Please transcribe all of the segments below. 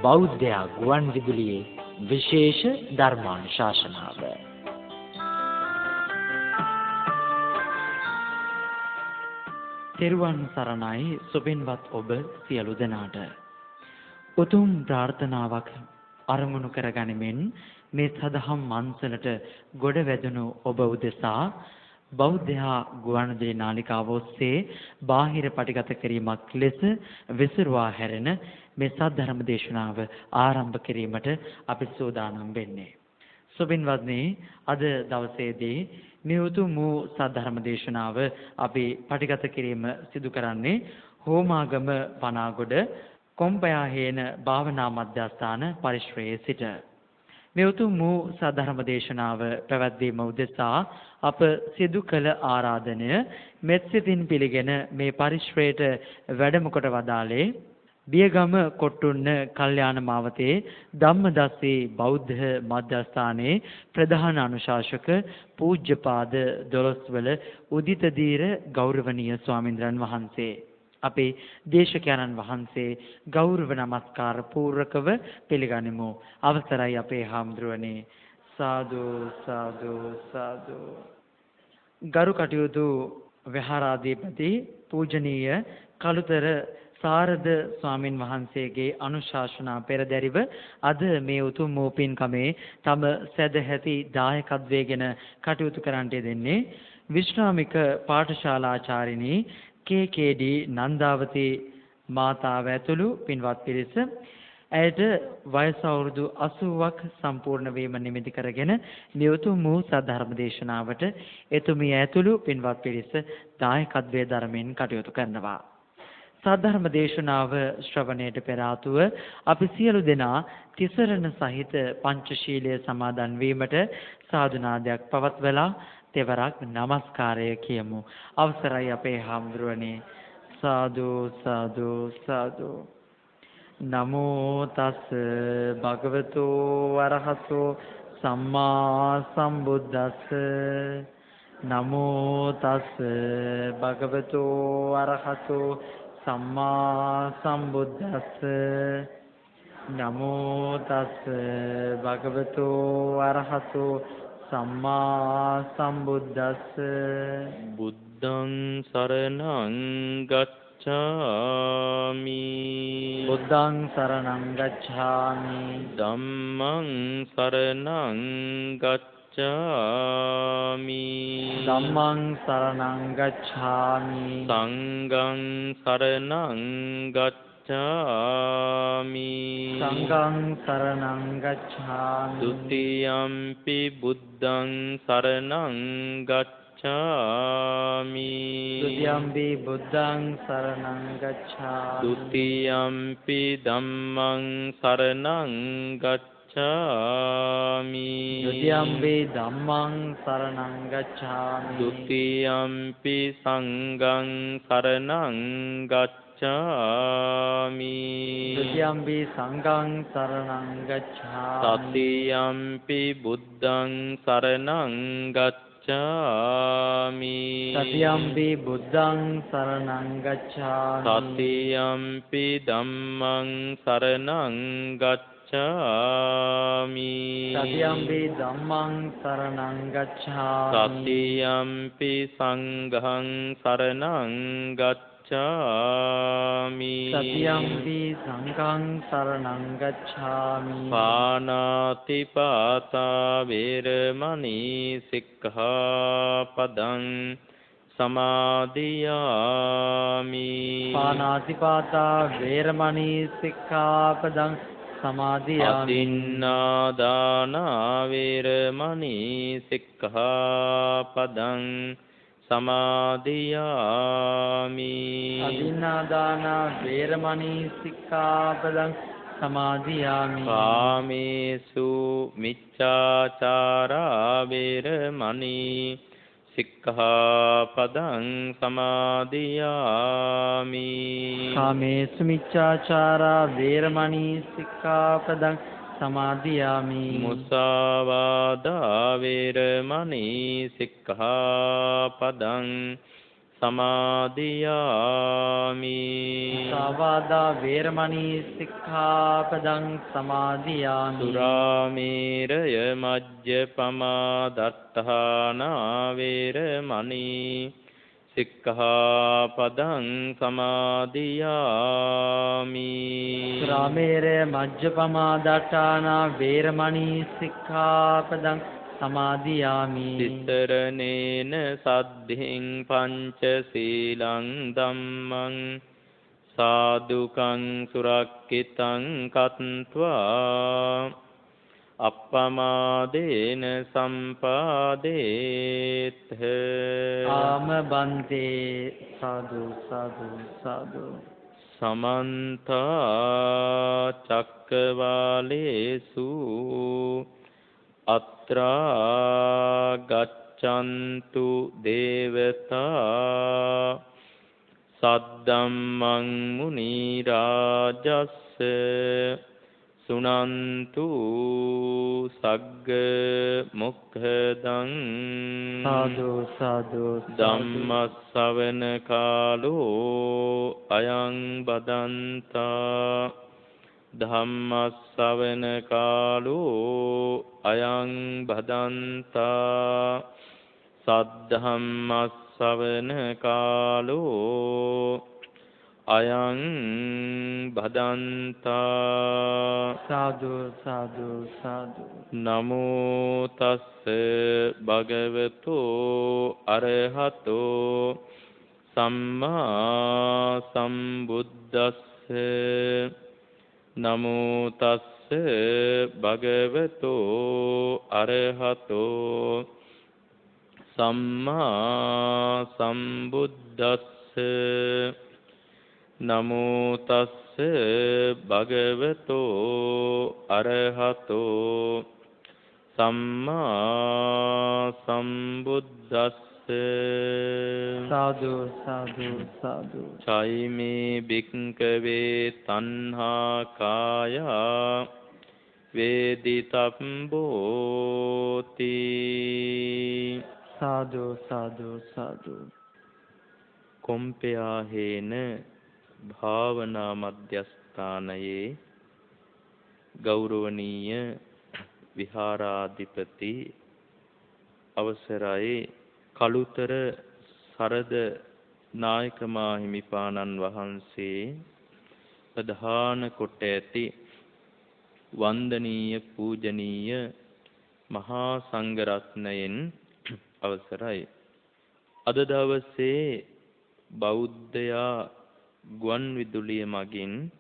බෞද්ධ ගුවන් විදුලියේ විශේෂ ධර්මානුශාසනාව. තෙරුවන් සරණයි සුබින්වත් ඔබ සියලු දෙනාට. උතුම් ප්‍රාර්ථනාවක් අරමුණු කරගනිමින් මේ සදහම් මන්සලට ගොඩ වැදුණු ඔබ උදෙසා බෞද්ධ ගුවන්විදුලි නාලිකාව ඔස්සේ බාහිර පටිගත කිරීමක් ලෙස විසිරුවා හැරෙන මේ සද්ධර්ම දේශනාව ආරම්භ කිරීමට අපි සූදානම් වෙන්නේ. සුබින්වත්නි, අද දවසේදී මේ උතුම් වූ සද්ධර්ම දේශනාව අපි පටිගත කිරීම සිදු කරන්නේ හෝමාගම පනාගොඩ කොම්පයාහේන භාවනා මධ්‍යස්ථාන පරිශ්‍රයේ සිට. මේ උතුම් වූ සද්ධර්ම දේශනාව පැවැත්වීම උදෙසා අප සිදු කළ ආරාධනය මෙත්සිතින් පිළිගෙන මේ පරිශ්‍රයට වැඩම කොට වදාළේ බියගම කොට්ටුන්න කල්යාණ මාවතේ ධම්මදස්සී බෞද්ධ මධ්‍යස්ථානයේ ප්‍රධාන අනුශාසක පූජ්‍යපාද දොළොස්වල උදිතදීර ගෞරවනීය ස්වාමින්ද්‍රයන් වහන්සේ, අපේ දේශකයන්න් වහන්සේ ගෞරව නමස්කාර පූර්වකව පිළිගනිමු. අවසරයි අපේ හාමුදුරුවනේ. සාදු සාදු සාදු. ගරු කටයුතු විහාරාධිපති පූජනීය කළුතර සාරද ස්වාමින් වහන්සේගේ අනුශාසනා පෙරදැරිව අද මේ උතුම් වූ පින්කමේ තම සදැහැති දායකත්වයෙන් කටයුතු කරන්නට දෙන්නේ විශ්‍රාමික පාඨශාලාචාර්යිනී කේ.කේ.ඩී. නන්දාවතී මාතාව ඇතුළු පින්වත් පිරිස, ඇයට වයස අවුරුදු 80ක් සම්පූර්ණ වීම නිමිති කරගෙන මේ උතුම් වූ සද්ධර්ම දේශනාවට එතුමිය ඇතුළු පින්වත් පිරිස දායකත්වයේ ධර්මයෙන් කටයුතු කරනවා. සද්ධර්ම දේශනාව ශ්‍රවණයට පෙර ආතුව අපි සියලු දෙනා තිසරණ සහිත පංචශීලයේ සමාදන් වීමට සාදුනාදයක් පවත්වලා තෙවරක් නමස්කාරය කියමු. අවසරයි අපේ හාමුදුරුවනේ. සාදු සාදු සාදු. නමෝ තස් භගවතු වරහතෝ සම්මා සම්බුද්දස්ස. නමෝ තස් භගවතු වරහතෝ සම්මා සම්බුද්දස්ස. නමෝ තස් භගවතු වරහතෝ සම්මා සම්බුද්දස්ස. බුද්ධං සරණං ගච්ඡාමි. බුද්ධං සරණං ගච්ඡාමි. ධම්මං සරණං ගච්ඡාමි. ධම්මං සරණං ගච්ඡාමි. සංඝං සරණං ගච්ඡාමි. සංඝං සරණං ගච්ඡාමි. ဒ ුතියම්පි බුද්ධං සරණං ගච්ඡාමි. ဒ ුතියම්පි බුද්ධං සරණං ගච්ඡාමි. ဒ ුතියම්පි ධම්මං සරණං ගච්ඡාමි. ဒ ුතියම්පි ධම්මං සරණං ගච්ඡාමි. ဒ ුතියම්පි සංඝං සරණං ගච්ඡාමි. ဒ ුතියම්පි සංඝං සරණං ගච්ඡාමි. තතියම්පි බුද්ධං සරණං ගච්ඡාමි. තතියම්පි බුද්ධං සරණං ගච්ඡාමි. තතියම්පි ධම්මං සරණං ගච්ඡාමි. තතියම්පි ධම්මං සරණං ගච්ඡාමි. තතියම්පි සංඝං සරණං ගච්ඡාමි. තතියම්පි සංඝං සරණං ගච්ඡාමි. පානාති පාතා වේරමණී සික්ඛාපදං සමාදියාමි. පානාති පාතා වේරමණී සික්ඛාපදං සමාදියාමි. අදින්නා දාන වේරමණී සික්ඛාපදං සමාදියාමි. අදින්නා දාන වේරමණී සික්ඛාපදං සමාදියාමි. කාමේසු මිච්ඡාචාරා වේරමණී සික්ඛාපදං සමාදියාමි. කාමේසු මිච්ඡාචාරා වේරමණී සික්ඛාපදං සමාදියාමි. මුසාවාදා වේරමණී සික්ඛාපදං සමාදියාමි. මුසාවාදා වේරමණී සික්ඛාපදං සමාදියාමි. සුරාමේරය මජ්ජපමා දත්තානා වේරමණී සික්ඛාපදං සමාදියාමි. සුරාමේරය මජ්ජපමා දට්ඨානා වේරමණී සික්ඛාපදං සමාදියාමි. තිසරණේන සද්ධින් පංච සීලං ධම්මං සාදුකං සුරක්ඛිතං කତ୍වා අප්පමාදේන සම්පාදේත්. ආම බන්තේ සාදු සාදු සාදු. සමන්ත චක්කවාලේසු අත්‍රා ගච්ඡන්තු දේවතා සද්දම්මං මුනි රාජස්ස සුනන්තු සග්ග මොක්ඛදං. සාදු සාදු. ධම්ම ශ්‍රවණ කාලෝ අයං බදන්තා. ධම්ම ශ්‍රවණ කාලෝ අයං බදන්තා. සද්ධම්ම ශ්‍රවණ කාලෝ අයං බදන්තා. සාදු සාදු සාදු. නමෝ තස්ස භගවතු අරහතෝ සම්මා සම්බුද්දස්ස. නමෝ තස්ස භගවතු අරහතෝ සම්මා සම්බුද්දස්ස. නමෝ තස්ස භගවතු අරහතෝ සම්මා සම්බුද්දස්ස. සාදු සාදු සාදු. චෛමේ භික්ඛවේ තණ්හා කායා වේදිතබ්බෝති. සාදු සාදු සාදු. කොම්පයා හේන භාවනා මධ්‍යස්ථානයේ ගෞරවනීය විහාරාධිපති අවසරයි කලුතර සරද නායක මාහිමිපාණන් වහන්සේ ප්‍රධාන කොට ඇති වන්දනීය පූජනීය මහා සංඝරත්නයෙන් අවසරයි. අද දවසේ බෞද්ධයා ගුවන් විදුලිය මගින්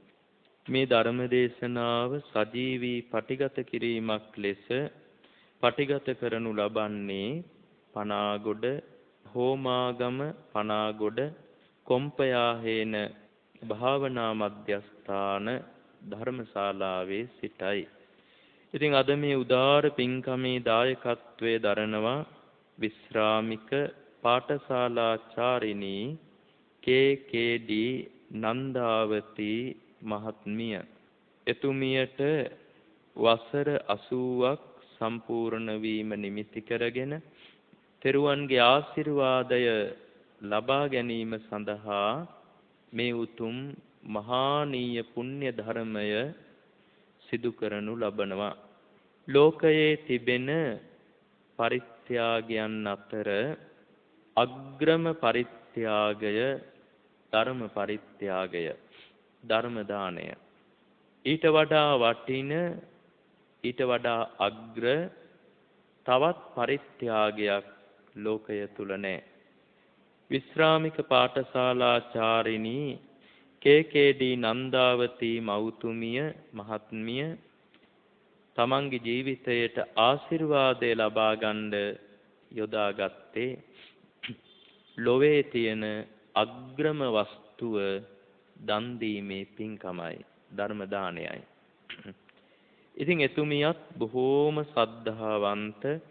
මේ ධර්ම දේශනාව සජීවී පටිගත කිරීමක් ලෙස පටිගත කරනු ලබන්නේ පනාගොඩ හෝමාගම පනාගොඩ කොම්පයාහේන භාවනා මධ්‍යස්ථාන ධර්මශාලාවේ සිටයි. ඉතින් අද මේ උදාර පින්කමේ දායකත්වයේ දරනවා විශ්‍රාමික පාඨශාලාචාරිණී KKD නන්දාවති මහත්මිය. එතුමියට වසර 80ක් සම්පූර්ණ වීම නිමිති කරගෙන තෙරුවන්ගේ ආශිර්වාදය ලබා ගැනීම සඳහා මේ උතුම් මහානීය පුණ්‍ය ධර්මය සිදු කරනු ලබනවා. ලෝකයේ තිබෙන පරිත්‍යාගයන් අතර අග්‍රම පරිත්‍යාගය ධර්ම පරිත්‍යාගය, ධර්ම දාණය. ඊට වඩා වටින, ඊට වඩා අග්‍ර තවත් පරිත්‍යාගයක් ලෝකය තුල නැහැ. විශ්‍රාමික පාඨශාලාචාරිණී KKD නන්දාවති මෞතුමිය මහත්මිය තමන්ගේ ජීවිතයට ආශිර්වාදය ලබා ගන්න යොදාගත්තේ ලොවේ තියෙන අග්‍රම වස්තුව දන් දීමේ පින්කමයි, ධර්ම දානයයි. ඉතින් එතුමියත් බොහෝම සද්ධාවන්ත,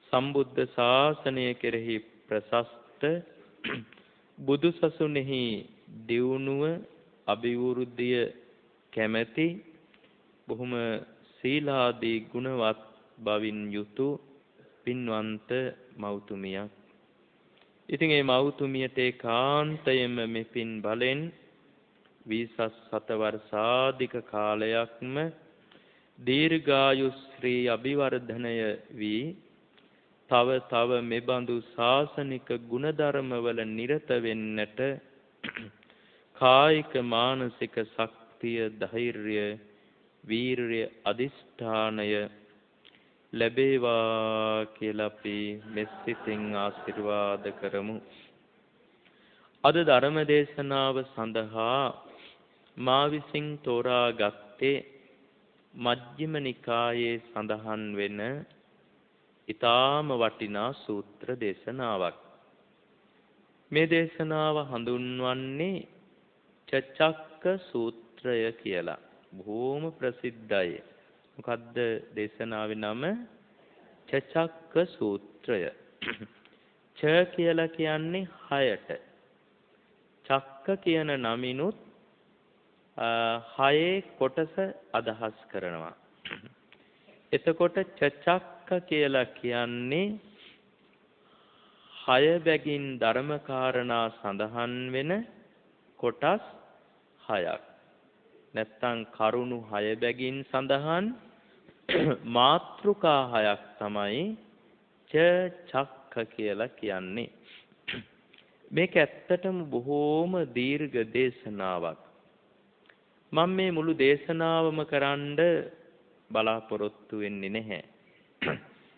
සම්බුද්ධ ශාසනය කෙරෙහි ප්‍රශස්ත, බුදු සසුනේහි දියුණුව අභිවෘද්ධිය කැමැති, බොහොම සීලාදී ගුණවත් බවින් යුතු පින්වන්ත මෞතුමියක්. ඉතින් මේ මෞතුමියට ඒකාන්තයෙන්ම මේ පින් බලෙන් වීසස් 7 වර්ෂාධික කාලයක්ම දීර්ඝායු ශ්‍රී අභිවර්ධනය වී තව මෙබඳු ශාසනික ගුණධර්ම වල නිරත වෙන්නට කායික මානසික ශක්තිය ධෛර්යය වීර්ය අදිෂ්ඨානය ලැබේවා කියලා අපි මෙසිතින් ආශිර්වාද කරමු. අද ධර්ම දේශනාව සඳහා මා විසින් තෝරා ගත්තේ මජ්ක්‍ධිම නිකායේ සඳහන් වෙන ඊටාම වටිනා සූත්‍ර දේශනාවක්. මේ දේශනාව හඳුන්වන්නේ චචක්ක සූත්‍රය කියලා. බොහෝම ප්‍රසිද්ධයි. මොකද්ද දේශනාවේ නම? චචක්ක සූත්‍රය. ච කියලා කියන්නේ 6ට. චක්ක කියන නමිනුත් 6 කොටස අදහස් කරනවා. එතකොට චචක්ක කියලා කියන්නේ 6 බැගින් ධර්මකාරණා සඳහන් වෙන කොටස් 6ක්. නැත්තම් කරුණු 6 බැගින් සඳහන් මාත්‍රිකා 6ක් තමයි චක්ක කියලා කියන්නේ. මේක ඇත්තටම බොහෝම දීර්ඝ දේශනාවක්. මම මේ මුළු දේශනාවම කරන්න බලාපොරොත්තු වෙන්නේ නැහැ.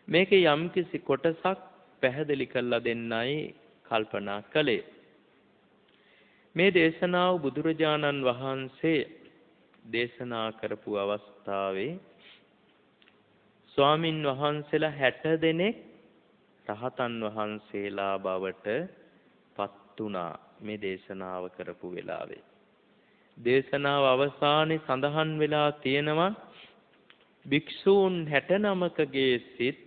මේකේ යම්කිසි කොටසක් පැහැදිලි කරලා දෙන්නයි කල්පනා කළේ. මේ දේශනාව බුදුරජාණන් වහන්සේ දේශනා කරපු අවස්ථාවේ ස්වාමින් වහන්සේලා 60 දෙනෙක් රහතන් වහන්සේලා බවට පත් වුණා මේ දේශනාව කරපු වෙලාවේ. දේශනාව අවසානයේ සඳහන් වෙලා තියෙනවා භික්ෂූන් 69කගේ සිත්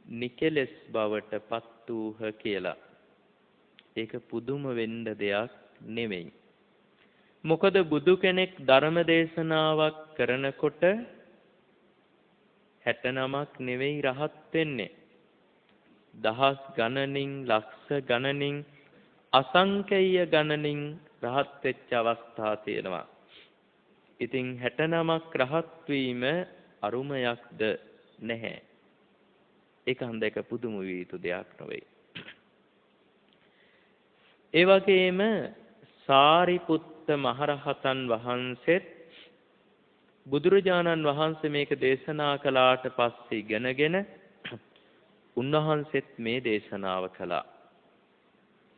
නිකලස් බවට පත් වූහ කියලා. ඒක පුදුම වෙන්න දෙයක් නෙමෙයි. මොකද බුදු කෙනෙක් ධර්ම දේශනාවක් කරනකොට 69ක් නෙවෙයි රහත් වෙන්නේ. දහස් ගණනින් ලක්ෂ ගණනින් අසංකේය ගණනින් රහත් වෙච්ච අවස්ථා තියෙනවා. ඉතින් 69ක් රහත් වීම අරුමයක්ද නැහැ. ඒක හන්දක පුදුම විය යුතු දෙයක් නොවේ. ඒ වගේම සාරිපුත්ත මහරහතන් වහන්සේත් බුදුරජාණන් වහන්සේ මේක දේශනා කළාට පස්සේ ඉගෙනගෙන උන්වහන්සේත් මේ දේශනාව කළා.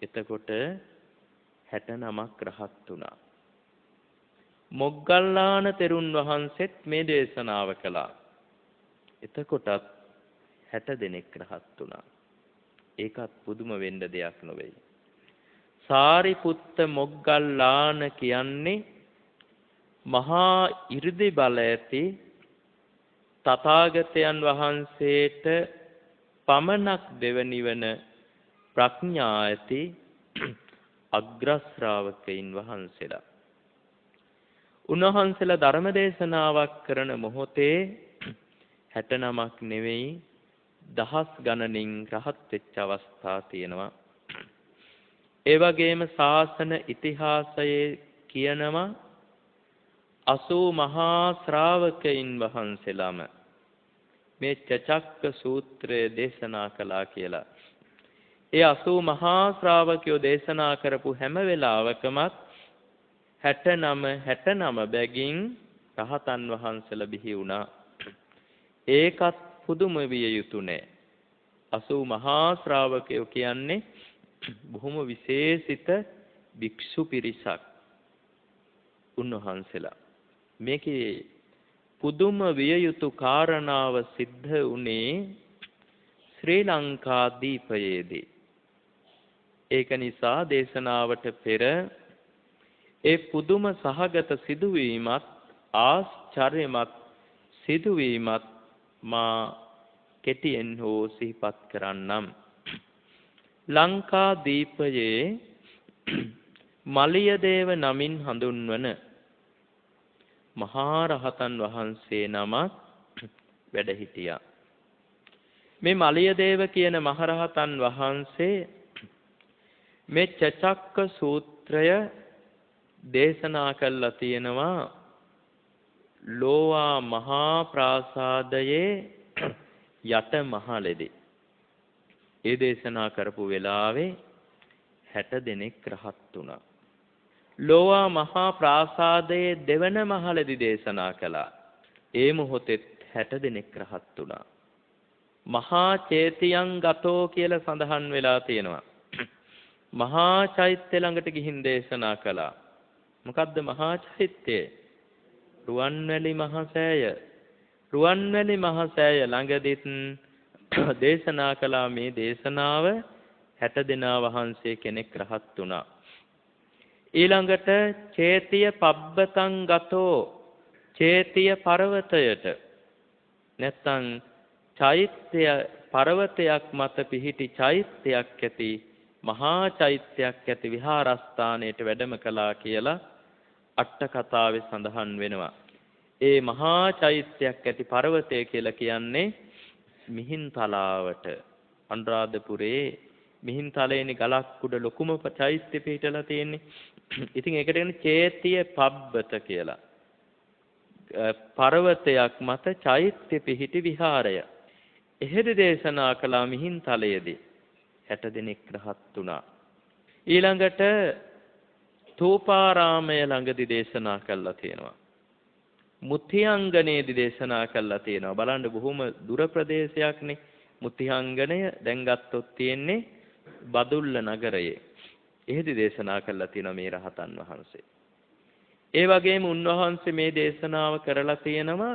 එතකොට 69ක් රහත් වුණා. මොග්ගල්ලාන තෙරුන් වහන්සේත් මේ දේශනාව කළා. එතකොටත් 60 දෙනෙක් රහත් වුණා. ඒකත් පුදුම වෙන්න දෙයක් නොවේ. සාරිපුත්ත මොග්ගල්ලාන කියන්නේ මහා 이르දි බල ඇති තථාගතයන් වහන්සේට පමණක් දෙවනි වන ප්‍රඥා ඇති අග්‍ර ශ්‍රාවකයන් වහන්සේලා. උන්වහන්සේලා ධර්ම දේශනාවක් කරන මොහොතේ 69ක් නෙවෙයි දහස් ගණනින් රහත් වෙච්ච අවස්ථා තියෙනවා. ඒ වගේම ශාසන ඉතිහාසයේ කියනවා 80 මහා ශ්‍රාවකයන් වහන්සේලාම මේ චචක්ක සූත්‍රය දේශනා කළා කියලා. ඒ 80 මහා ශ්‍රාවකයෝ දේශනා කරපු හැම වෙලාවකමත් 69 බැගින් රහතන් වහන්සේලා බිහි වුණා. ඒකත් පුදුම විය යුතු නෑ. 80 මහා ශ්‍රාවකයෝ කියන්නේ බොහොම විශේෂිත භික්ෂු පිරිසක් උන්වහන්සේලා. මේකේ පුදුම විය යුතු කාරණාව සිද්ධ වුණේ ශ්‍රී ලංකා දීපයේදී. ඒක නිසා දේශනාවට පෙර ඒ පුදුම සහගත සිදුවීමත් ආශ්චර්යමත් සිදුවීමත් මා කෙටියෙන් හෝ සිහිපත් කරන්නම්. ලංකා දීපයේ මලියදේව නමින් හඳුන්වන මහා රහතන් වහන්සේ නමක් වැඩ හිටියා. මේ මලියදේව කියන මහරහතන් වහන්සේ මේ චචක්ක සූත්‍රය දේශනා කළා තියෙනවා ලෝවා මහා ප්‍රාසාදයේ යට මහලෙදී. ඒ දේශනා කරපු වෙලාවේ 60 දෙනෙක් රහත් වුණා. ලෝවා මහා ප්‍රාසාදයේ දෙවන මහලෙදී දේශනා කළා. ඒ මොහොතේ 60 දෙනෙක් රහත් වුණා. මහා චේතියං ගතෝ කියලා සඳහන් වෙලා තියෙනවා. මහා චෛත්‍ය ළඟට ගිහින් දේශනා කළා. මොකද්ද මහා චෛත්‍යය? රුවන්වැලි මහසෑය. රුවන්වැලි මහසෑය ළඟදිත් දේශනා කළා. මේ දේශනාව 60 දෙනා වහන්සේ කෙනෙක් රහත් වුණා. ඊළඟට චේතිය පබ්බතං ගතෝ චේතිය පර්වතයට නැත්තම් චෛත්‍ය පර්වතයක් මත පිහිටි චෛත්‍යයක් ඇති මහා චෛත්‍යයක් ඇති විහාරස්ථානයට වැඩම කළා කියලා අට කතාවේ සඳහන් වෙනවා. ඒ මහා චෛත්‍යයක් ඇති පර්වතය කියලා කියන්නේ මිහින්තලාවට අනුරාධපුරේ මිහින්තලේනි ගලක් උඩ ලොකුම චෛත්‍ය පිහිටලා තියෙන්නේ. ඉතින් ඒකට කියන්නේ චේතිය පබ්බත කියලා. පර්වතයක් මත චෛත්‍ය පිහිටි විහාරය. එහෙදි දේශනා කළා මිහින්තලයේදී 60 දෙනෙක් රහත් වුණා. ඊළඟට තෝපාරාමය ළඟදී දේශනා කළා තියෙනවා. මුත්‍තිඅංගනේදී දේශනා කළා තියෙනවා. බලන්න බොහොම දුර ප්‍රදේශයක්නේ මුත්‍තිඅංගනය. දැන් ගත්තොත් තියෙන්නේ බදුල්ල නගරයේ. එහෙදි දේශනා කළා තියෙනවා මේ රහතන් වහන්සේ. ඒ වගේම උන්වහන්සේ මේ දේශනාව කරලා තියෙනවා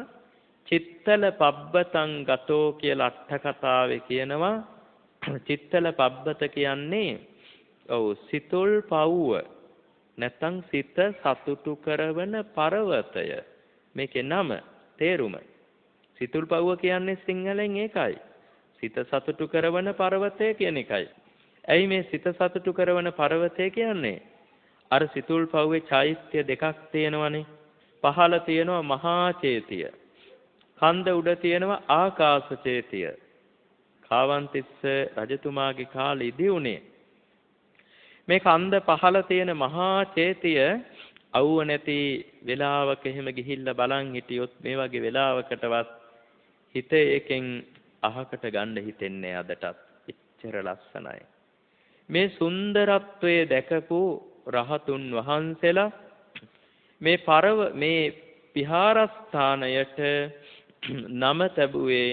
චිත්තල පබ්බතං ගතෝ කියලා අට කතාවේ කියනවා. චිත්තල පබ්බත කියන්නේ සිතුල් පවුව නැත්නම් සිත සතුටු කරවන පර්වතය. මේකේ නම තේරුම සිතුල් පවුව කියන්නේ සිංහලෙන් ඒකයි. සිත සතුටු කරවන පර්වතය කියන එකයි. ඇයි මේ සිත සතුටු කරවන පර්වතය කියන්නේ? අර සිතුල් පවුවේ චෛත්‍ය දෙකක් තියෙනවනේ. පහළ තියෙනවා මහා චේතිය. කන්ද උඩ තියෙනවා ආකාශ චේතිය. කාවන්තිස්ස රජතුමාගේ කාලෙදී උනේ. මේ කන්ද පහළ තියෙන මහා චේතිය අවුව නැති වෙලාවක එහෙම ගිහිල්ලා බලන් හිටියොත් මේ වගේ වෙලාවකටවත් හිත එකෙන් අහකට ගන්න හිතෙන්නේ අදටත්. එච්චර ලස්සනයි. මේ සුන්දරත්වයේ දැකපු රහතුන් වහන්සේලා මේ විහාරස්ථානයට නම තැබුවේ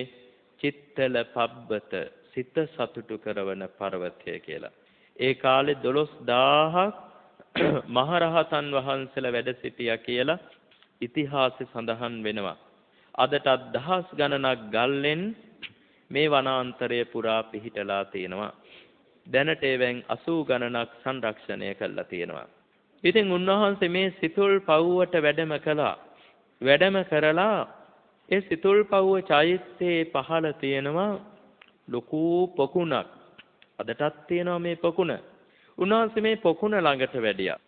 චිත්තල පබ්බත සිත සතුටු කරවන පර්වතය කියලා. ඒ කාලේ 12000ක් මහරහතන් වහන්සේලා වැඩ සිටියා කියලා ඉතිහාසෙ සඳහන් වෙනවා. අදටත් දහස් ගණනක් ගල්ලෙන් මේ වනාන්තරය පුරා පිහිටලා තියෙනවා. දැනට එවෙන් 80 ගණනක් සංරක්ෂණය කරලා තියෙනවා. ඉතින් උන්වහන්සේ මේ සිතුල් පවුවට වැඩම කළා. වැඩම කරලා ඒ සිතුල් පවුව චෛත්‍යයේ පහළ තියෙනවා ලොකු පොකුණක්. අදටත් තියෙනවා මේ පොකුණ. උන්වහන්සේ මේ පොකුණ ළඟට වැඩියා.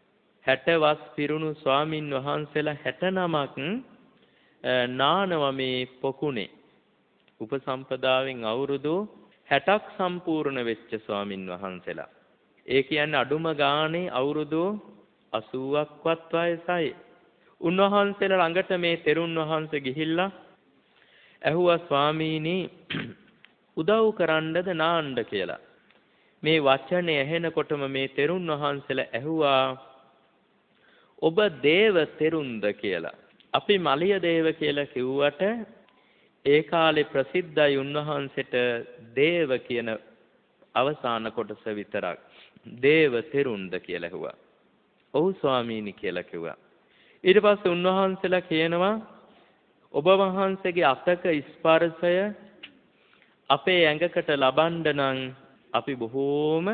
60 වස් පිරුණු ස්වාමින් වහන්සේලා 69ක් නානවා මේ පොකුණේ. උපසම්පදාවෙන් අවුරුදු 60ක් සම්පූර්ණ වෙච්ච ස්වාමින් වහන්සේලා. ඒ කියන්නේ අඩුම ගානේ අවුරුදු 80ක්වත් වයසයි. උන්වහන්සේලා ළඟට මේ තෙරුන් වහන්සේ ගිහිල්ලා ඇහුවා ස්වාමීනි උදව් කරන්නද නාන්න කියලා. මේ වචනේ ඇහෙනකොටම මේ තෙරුන් වහන්සේලා ඇහුවා ඔබ දේව තෙරුන්ද කියලා. අපි මලිය දේව කියලා කිව්වට ඒ කාලේ ප්‍රසිද්ධයි උන්වහන්සේට දේව කියන අවසාන කොටස විතරක්. දේව තෙරුන්ද කියලා ඇහුවා. ඔව් ස්වාමීනි කියලා කිව්වා. ඊට පස්සේ උන්වහන්සේලා කියනවා ඔබ වහන්සේගේ අතක ස්පර්ශය අපේ ඇඟකට ලබන්න නම් අපි බොහෝම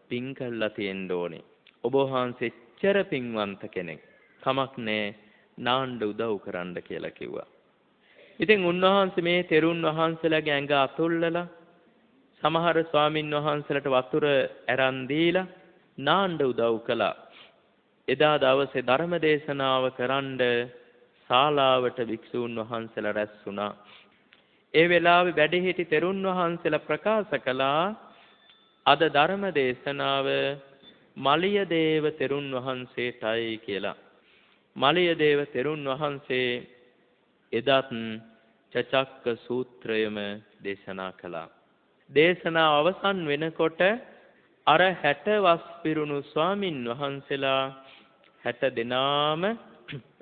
පින් කළා තියෙන්න ඕනේ. ඔබ වහන්සේ එච්චර පින්වන්ත කෙනෙක්. කමක් නෑ නාන්න උදව් කරන්න කියලා කිව්වා. ඉතින් උන්වහන්සේ මේ තෙරුන් වහන්සේලාගේ ඇඟ අතුල්ලලා සමහර ස්වාමින් වහන්සේලාට වතුර අරන් දීලා නාන්න උදව් කළා. එදා දවසේ ධර්ම දේශනාව කරන්න ශාලාවට භික්ෂූන් වහන්සේලා රැස් වුණා. ඒ වෙලාවේ වැඩහිටි තෙරුන් වහන්සේලා ප්‍රකාශ කළා අද ධර්ම දේශනාව මලිය දේව තෙරුන් වහන්සේටයි කියලා. මලිය දේව තෙරුන් වහන්සේ එදත් චචක්ක සූත්‍රයම දේශනා කළා. දේශනාව අවසන් වෙනකොට අර 60 වස් පිරුණු ස්වාමින් වහන්සේලා 60 දෙනාම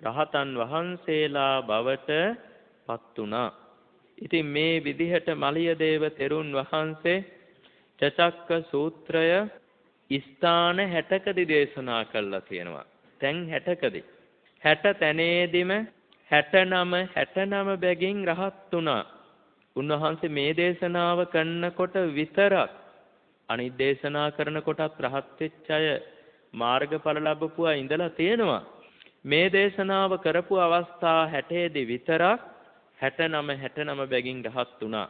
රහතන් වහන්සේලා බවට පත් වුණා. ඉතින් මේ විදිහට මලිය දේව තෙරුන් වහන්සේ චචක්ක සූත්‍රය ස්ථාන 60කදී දේශනා කළා තියෙනවා. තැන් 60කදී. 60 තැනේදීම 69 බැගින් රහත් වුණා. උන්වහන්සේ මේ දේශනාව කරනකොට විතරක් අනිත් දේශනා කරනකොටත් රහත් වෙච්ච අය මාර්ගඵල ලැබපුවා ඉඳලා තියෙනවා. මේ දේශනාව කරපු අවස්ථා 60 දී විතරක් 69 බැගින් රහත් වුණා.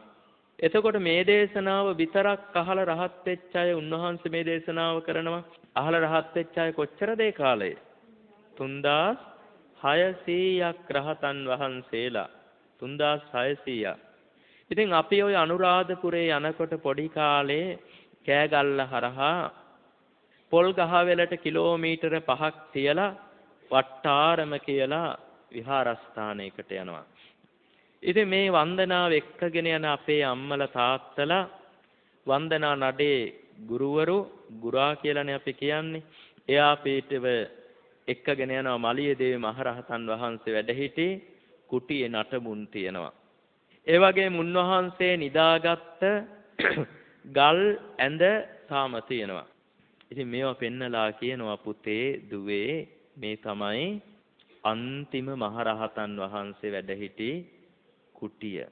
එතකොට මේ දේශනාව විතරක් අහලා රහත් වෙච්ච අය උන්වහන්සේ මේ දේශනාව කරනවා. අහලා රහත් වෙච්ච අය කොච්චරද ඒ කාලේ? 3600ක් රහතන් වහන්සේලා. 3600ක්. ඉතින් අපි ওই අනුරාධපුරේ යනකොට පොඩි කාලේ කෑගල්ල හරහා පොල් ගහවෙලට කිලෝමීටර 5ක් තියලා වට්ටාරම කියලා විහාරස්ථානයකට යනවා. ඉතින් මේ වන්දනාව එක්කගෙන යන අපේ අම්මලා තාත්තලා වන්දනා නඩේ ගුරුවරු ගුරා කියලානේ අපි කියන්නේ. එයා පිටව එක්කගෙන යනවා මලිය දේව මහරහතන් වහන්සේ වැඩ සිටි කුටියේ නටමුන් තියෙනවා. ඒ වගේම උන්වහන්සේ නිදාගත්ත ගල් ඇඳ තාම තියෙනවා. ඉතින් මේවා පෙන්නලා කියනවා පුතේ දුවේ මේ තමයි අන්තිම මහරහතන් වහන්සේ වැඩ සිටි කුටිය.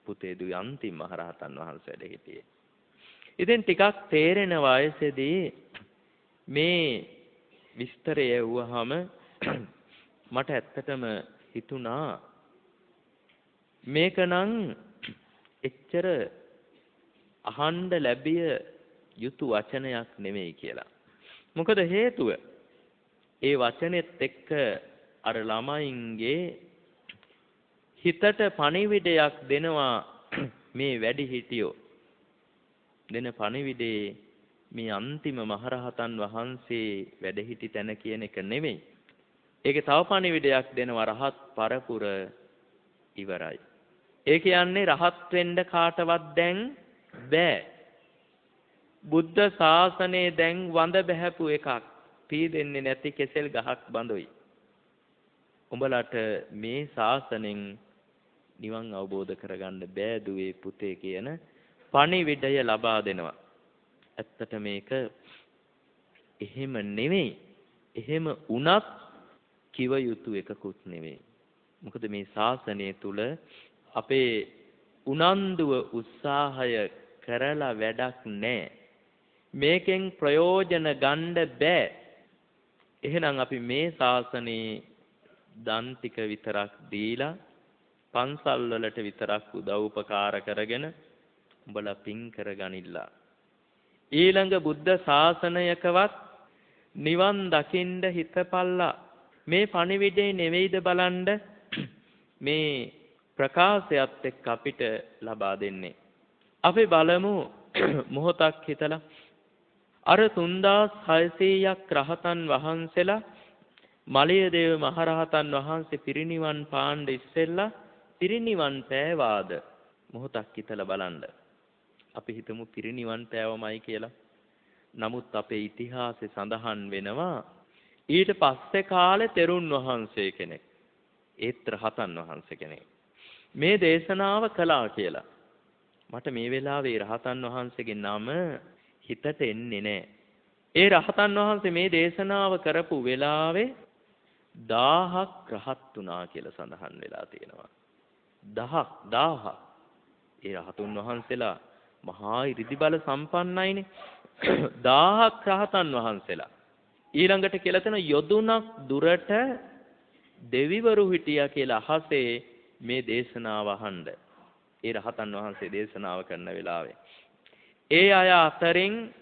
පුතේ දුවේ අන්තිම මහරහතන් වහන්සේ වැඩ සිටියේ. ඉතින් ටිකක් තේරෙන වයසේදී මේ විස්තරය ඇහුවහම මට ඇත්තටම හිතුණා මේකනම් එච්චර අහන්න ලැබිය යුතු වචනයක් නෙමෙයි කියලා. මොකද හේතුව ඒ වචනේත් එක්ක අර ළමයින්ගේ හිතට පණිවිඩයක් දෙනවා මේ වැඩිහිටියෝ. දෙන පණිවිඩේ මේ අන්තිම මහරහතන් වහන්සේ වැඩ සිටි තැන කියන එක නෙමෙයි. ඒකේ තව පණිවිඩයක් දෙනවා රහත් පරපුර ඉවරයි. ඒ කියන්නේ රහත් වෙන්න කාටවත් දැන් බෑ. බුද්ධ ශාසනයේ දැන් වඳ බහැපු එකක්. පීදෙන්නේ නැති කෙසෙල් ගහක් බඳුයි. උඹලට මේ ශාසනෙන් නිවන් අවබෝධ කරගන්න බෑ දුවේ පුතේ කියන පණිවිඩය ලබා දෙනවා. ඇත්තට මේක එහෙම නෙමෙයි. එහෙම වුණත් කිව යුතු එකකුත් නෙමෙයි. මොකද මේ ශාසනය තුල අපේ උනන්දුව උත්සාහය කරලා වැඩක් නැහැ. මේකෙන් ප්‍රයෝජන ගන්න බෑ. එහෙනම් අපි මේ ශාසනයේ දන් ටික විතරක් දීලා පන්සල් වලට විතරක් උදව් උපකාර කරගෙන උඹලා පින් කරගනිලා. ඊළඟ බුද්ධ ශාසනයකවත් නිවන් දකින්න හිතපල්ලා. මේ පණිවිඩේ නෙවෙයිද බලන්න මේ ප්‍රකාශයත් එක්ක අපිට ලබා දෙන්නේ. අපි බලමු මොහොතක් හිතලා අර 3600ක් රහතන් වහන්සේලා මලිය දේව මහරහතන් වහන්සේ පිරිනිවන් පාන්න ඉස්සෙල්ලා පිරිනිවන් පෑවාද මොහොතක් හිතලා බලන්න. අපි හිතමු පිරිනිවන් පෑවමයි කියලා. නමුත් අපේ ඉතිහාසයේ සඳහන් වෙනවා ඊට පස්සේ කාලේ තෙරුන් වහන්සේ කෙනෙක් ඒත් රහතන් වහන්සේ කෙනෙක් මේ දේශනාව කළා කියලා. මට මේ වෙලාවේ රහතන් වහන්සේගේ නම හිතට එන්නේ නැහැ. ඒ රහතන් වහන්සේ මේ දේශනාව කරපු වෙලාවේ 1000ක් රහත් වුණා කියලා සඳහන් වෙලා තියෙනවා. 1000. ඒ රහතුන් වහන්සේලා මහා ඉරිදි බල සම්පන්නයිනේ. 1000ක් රහතන් වහන්සේලා. ඊළඟට කියලා තන යොදුනක් දුරට දෙවිවරු හිටියා කියලා අහසේ මේ දේශනාව අහන්න. ඒ රහතන් වහන්සේ දේශනාව කරන වෙලාවේ ඒ අය අතරින්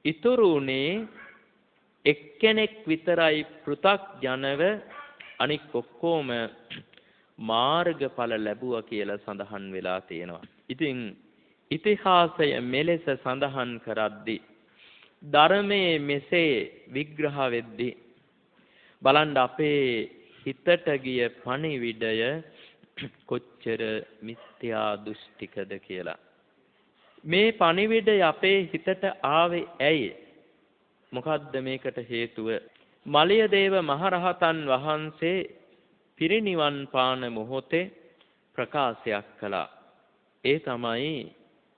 ඉතුරුනේ එක්කෙනෙක් විතරයි පෘථග්ජනව අනික් ඔක්කොම මාර්ගඵල ලැබුවා කියලා සඳහන් වෙලා තියෙනවා. ඉතින් ඉතිහාසය මෙලෙස සඳහන් කරද්දී ධර්මයේ මෙසේ විග්‍රහ වෙද්දී බලන්න අපේ හිතට ගිය පණිවිඩය කොච්චර මිත්‍යා දෘෂ්ටිකද කියලා. මේ පණිවිඩය අපේ හිතට ආවේ ඇයි? මොකද්ද මේකට හේතුව? මලියදේව මහරහතන් වහන්සේ පිරිනිවන් පාන මොහොතේ ප්‍රකාශයක් කළා. ඒ තමයි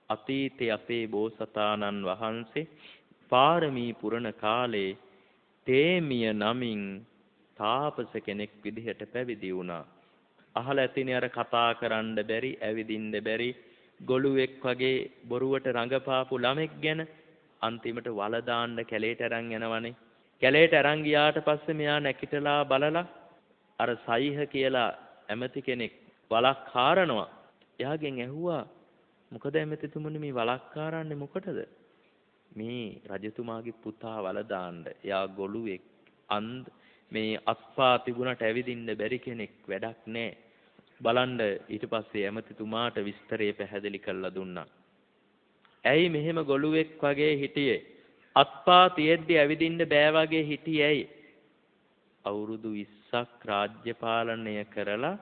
අතීතයේ අපේ බෝසතාණන් වහන්සේ පාරමී පුරණ කාලේ තේමිය නමින් තාපස කෙනෙක් විදිහට පැවිදි වුණා. අහලා ඇතිනේ අර කතා කරන්න බැරි, ඇවිදින්න බැරි, ගොළුෙක් වගේ බොරුවට රඟපාපු ළමෙක් ගැන. අන්තිමට වල දාන්න කැලේට අරන් යනවනේ. කැලේට අරන් ගියාට පස්සේ මෙයා නැකිටලා බලලා අර සයිහ කියලා ඇමති කෙනෙක් වලක් කාරනවා. එයාගෙන් ඇහුවා මොකද ඇමතිතුමනි මේ වලක් කාරන්නේ මොකටද? මේ රජතුමාගේ පුතා වල දාන්න. එයා ගොළුෙක්, මේ අත්පා තිබුණට ඇවිදින්න බැරි කෙනෙක්, වැඩක් නැහැ. බලන්න ඊට පස්සේ ඇමතිතුමාට විස්තරය පැහැදිලි කරලා දුන්නා. ඇයි මෙහෙම ගොළුෙක් වගේ හිටියේ? අත්පා තියෙද්දි ඇවිදින්න බෑ වගේ හිටියේ ඇයි? අවුරුදු 20ක් රාජ්‍ය පාලනය කරලා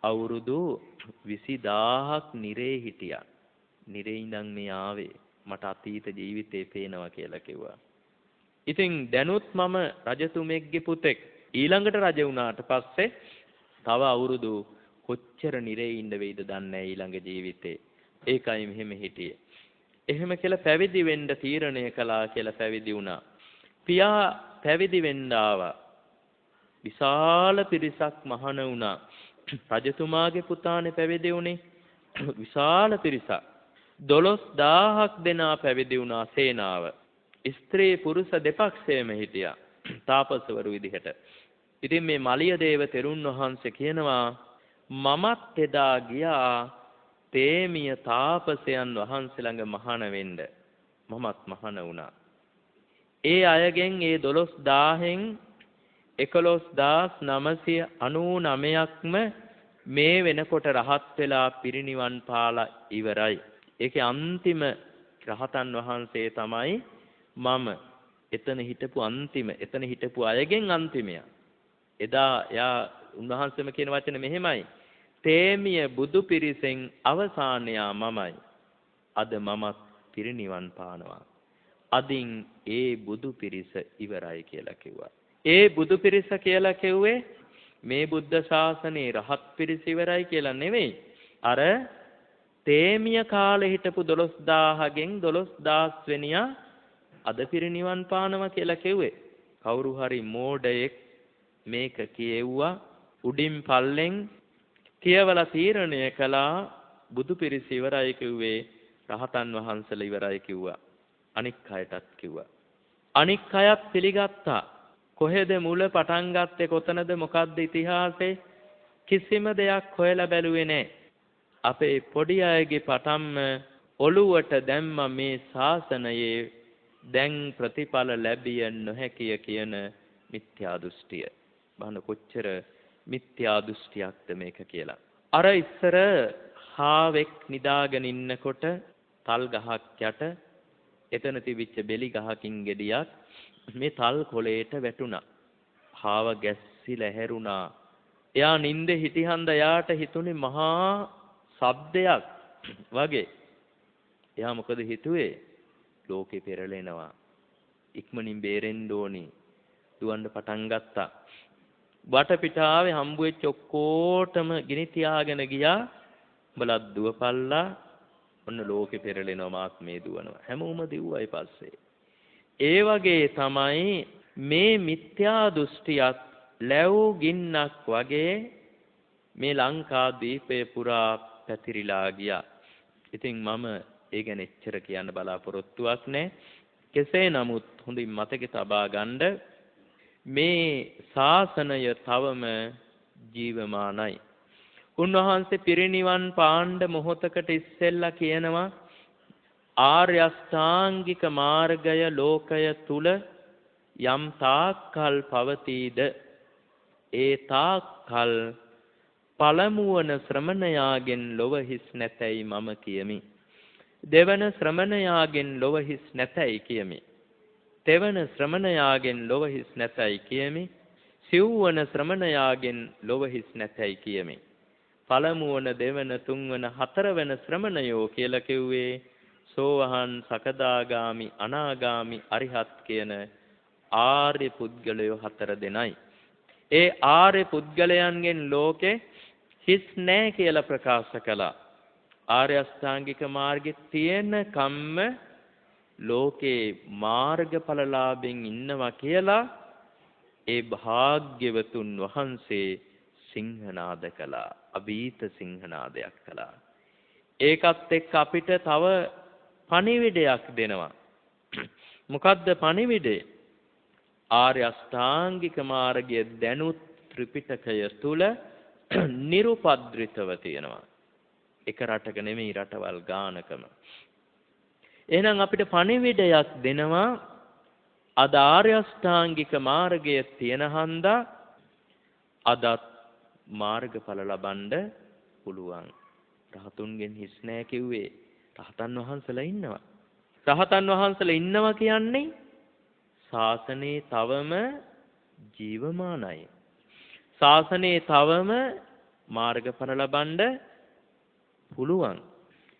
අවුරුදු 20000ක් නිරේ හිටියා. නිරේ ඉඳන් මේ ආවේ. මට අතීත ජීවිතේ පේනවා කියලා කිව්වා. ඉතින් දැනුත් මම රජතුමෙක්ගේ පුතෙක්. ඊළඟට රජ වුණාට පස්සේ තව අවුරුදු කොච්චර නිරේ ඉන්න වෙයිද දන්නේ ඊළඟ ජීවිතේ. ඒකයි මෙහෙම හිටියේ. එහෙම කියලා පැවිදි වෙන්න තීරණය කළා කියලා පැවිදි වුණා. පියා පැවිදි වෙන්න ආවා. විශාල පිරිසක් මහාන වුණා. රජතුමාගේ පුතානේ පැවිදි වුණේ. විශාල පිරිසක්. 12000ක් දෙනා පැවිදි වුණා සේනාව. ස්ත්‍රී පුරුෂ දෙපක්ෂයේම හිටියා. තාපසවරු විදිහට. ඉතින් මේ මලියදේව තෙරුන් වහන්සේ කියනවා මමත් එදා ගියා තේමිය තාපසයන් වහන්සේ ළඟ මහාන වෙන්න. මමත් මහාන වුණා. ඒ අයගෙන් ඒ 12000න් 11999ක්ම මේ වෙනකොට රහත් වෙලා පිරිනිවන් පාලා ඉවරයි. ඒකේ අන්තිම රහතන් වහන්සේ තමයි මම. එතන හිටපු අයගෙන් අන්තිමයා. එදා යා උන්වහන්සේම කියන වචනේ මෙහෙමයි. තේමිය බුදු පිරිසෙන් අවසානයා මමයි. අද මමත් පිරිනිවන් පානවා. අදින් ඒ බුදු පිරිස ඉවරයි කියලා කිව්වා. ඒ බුදු පිරිස කියලා කිව්වේ මේ බුද්ධ ශාසනයේ රහත් පිරිස ඉවරයි කියලා නෙවෙයි. අර තේමිය කාලේ හිටපු 12000ගෙන් 12000 වෙනියා අද පිරිනිවන් පානවා කියලා කිව්වේ. කවුරු හරි මෝඩයෙක් මේක කියෙව්වා උඩින් පල්ලෙන් කියවලා තීරණය කළා බුදු පිරිස ඉවරයි කිව්වේ රහතන් වහන්සේලා ඉවරයි කිව්වා. අනික් අයටත් කිව්වා. අනික් අයත් පිළිගත්තා. කොහෙද මුල පටන් ගත්තේ කොතනද මොකද්ද ඉතිහාසයේ කිසිම දෙයක් හොයලා බැලුවේ නැහැ. අපේ පොඩි අයගේ පටන්ම ඔළුවට දැම්ම මේ ශාසනයේ දැන් ප්‍රතිඵල ලැබිය නොහැකිය කියන මිත්‍යා දෘෂ්ටිය. බහන කොච්චර මිත්‍යා දෘෂ්ටියක්ද මේක කියලා. අර ඉස්සර හාවෙක් නිදාගෙන ඉන්නකොට තල් ගහක් යට එතන තිබිච්ච බෙලි ගහකින් ගෙඩියක් මේ තල් කොළේට වැටුණා. හාව ගැස්සිලා හැරුණා. එයා නිින්දේ හිටිහන්ද යාට හිතුනේ මහා ශබ්දයක් වගේ. එයා මොකද හිතුවේ? ලෝකේ පෙරලෙනවා. ඉක්මනින් බේරෙන්න ඕනි. දුවන්න පටන් ගත්තා. වටපිටාවේ හම්බ වෙච්ච ඔක්කොටම ගිනි තියාගෙන ගියා. උඹලා දුවපල්ලා. ඔන්න ලෝකේ පෙරලෙනවා මාත් මේ දුවනවා. හැමෝම දිව්වයි පස්සේ. ඒ වගේ තමයි මේ මිත්‍යා දෘෂ්ටියක් ලැබු ගින්නක් වගේ මේ ලංකා දීපය පුරා පැතිරිලා ගියා. ඉතින් මම ඒ ගැන එච්චර කියන්න බලාපොරොත්තුවක් නැහැ. කෙසේ නමුත් හොඳින් මතක තබා ගන්න මේ ශාසනය තවම ජීවමානයි. උන්වහන්සේ පිරිනිවන් පාණ්ඩ මොහොතකට ඉස්සෙල්ලා කියනවා ආර්ය අෂ්ටාංගික මාර්ගය ලෝකය තුල යම් තාක්කල් පවතීද ඒ තාක්කල් පළමුවන ශ්‍රමණයාගෙන් ලොව හිස් නැතයි මම කියමි. දෙවන ශ්‍රමණයාගෙන් ලොව හිස් නැතයි කියමි. තෙවන ශ්‍රමණයාගෙන් ලොව හිස් නැතයි කියමි. සිව්වන ශ්‍රමණයාගෙන් ලොව හිස් නැතයි කියමි. පළමුවන දෙවන තුන්වන හතරවන ශ්‍රමණයෝ කියලා කිව්වේ සෝවහන් සකදාගාමි අනාගාමි අරිහත් කියන ආර්ය පුද්ගලයෝ හතර දෙනයි. ඒ ආර්ය පුද්ගලයන්ගෙන් ලෝකේ හිස් නැහැ කියලා ප්‍රකාශ කළා. ආර්ය අෂ්ටාංගික මාර්ගයේ තියෙන කම්ම ලෝකේ මාර්ගඵලලාභෙන් ඉන්නවා කියලා ඒ භාග්‍යවතුන් වහන්සේ සිංහනාද කළා. අභීත සිංහනාදයක් කළා. ඒකත් එක්ක අපිට තව පණිවිඩයක් දෙනවා. මොකද්ද පණිවිඩය? ආර්ය අෂ්ටාංගික මාර්ගයේ දැනුත් ත්‍රිපිටකය තුල නිරුපද්‍රිතව තියෙනවා. එක රටක නෙමෙයි රටවල් ගානකම. එහෙනම් අපිට පණිවිඩයක් දෙනවා අද ආර්ය අෂ්ටාංගික මාර්ගයේ තියෙන හන්දා අදත් මාර්ගඵල ලබන්න පුළුවන්. රහතුන්ගෙන් හිස් නැහැ කිව්වේ රහතන් වහන්සේලා ඉන්නවා. රහතන් වහන්සේලා ඉන්නවා කියන්නේ ශාසනයේ තවම ජීවමානයි. ශාසනයේ තවම මාර්ගඵල ලබන්න පුළුවන්.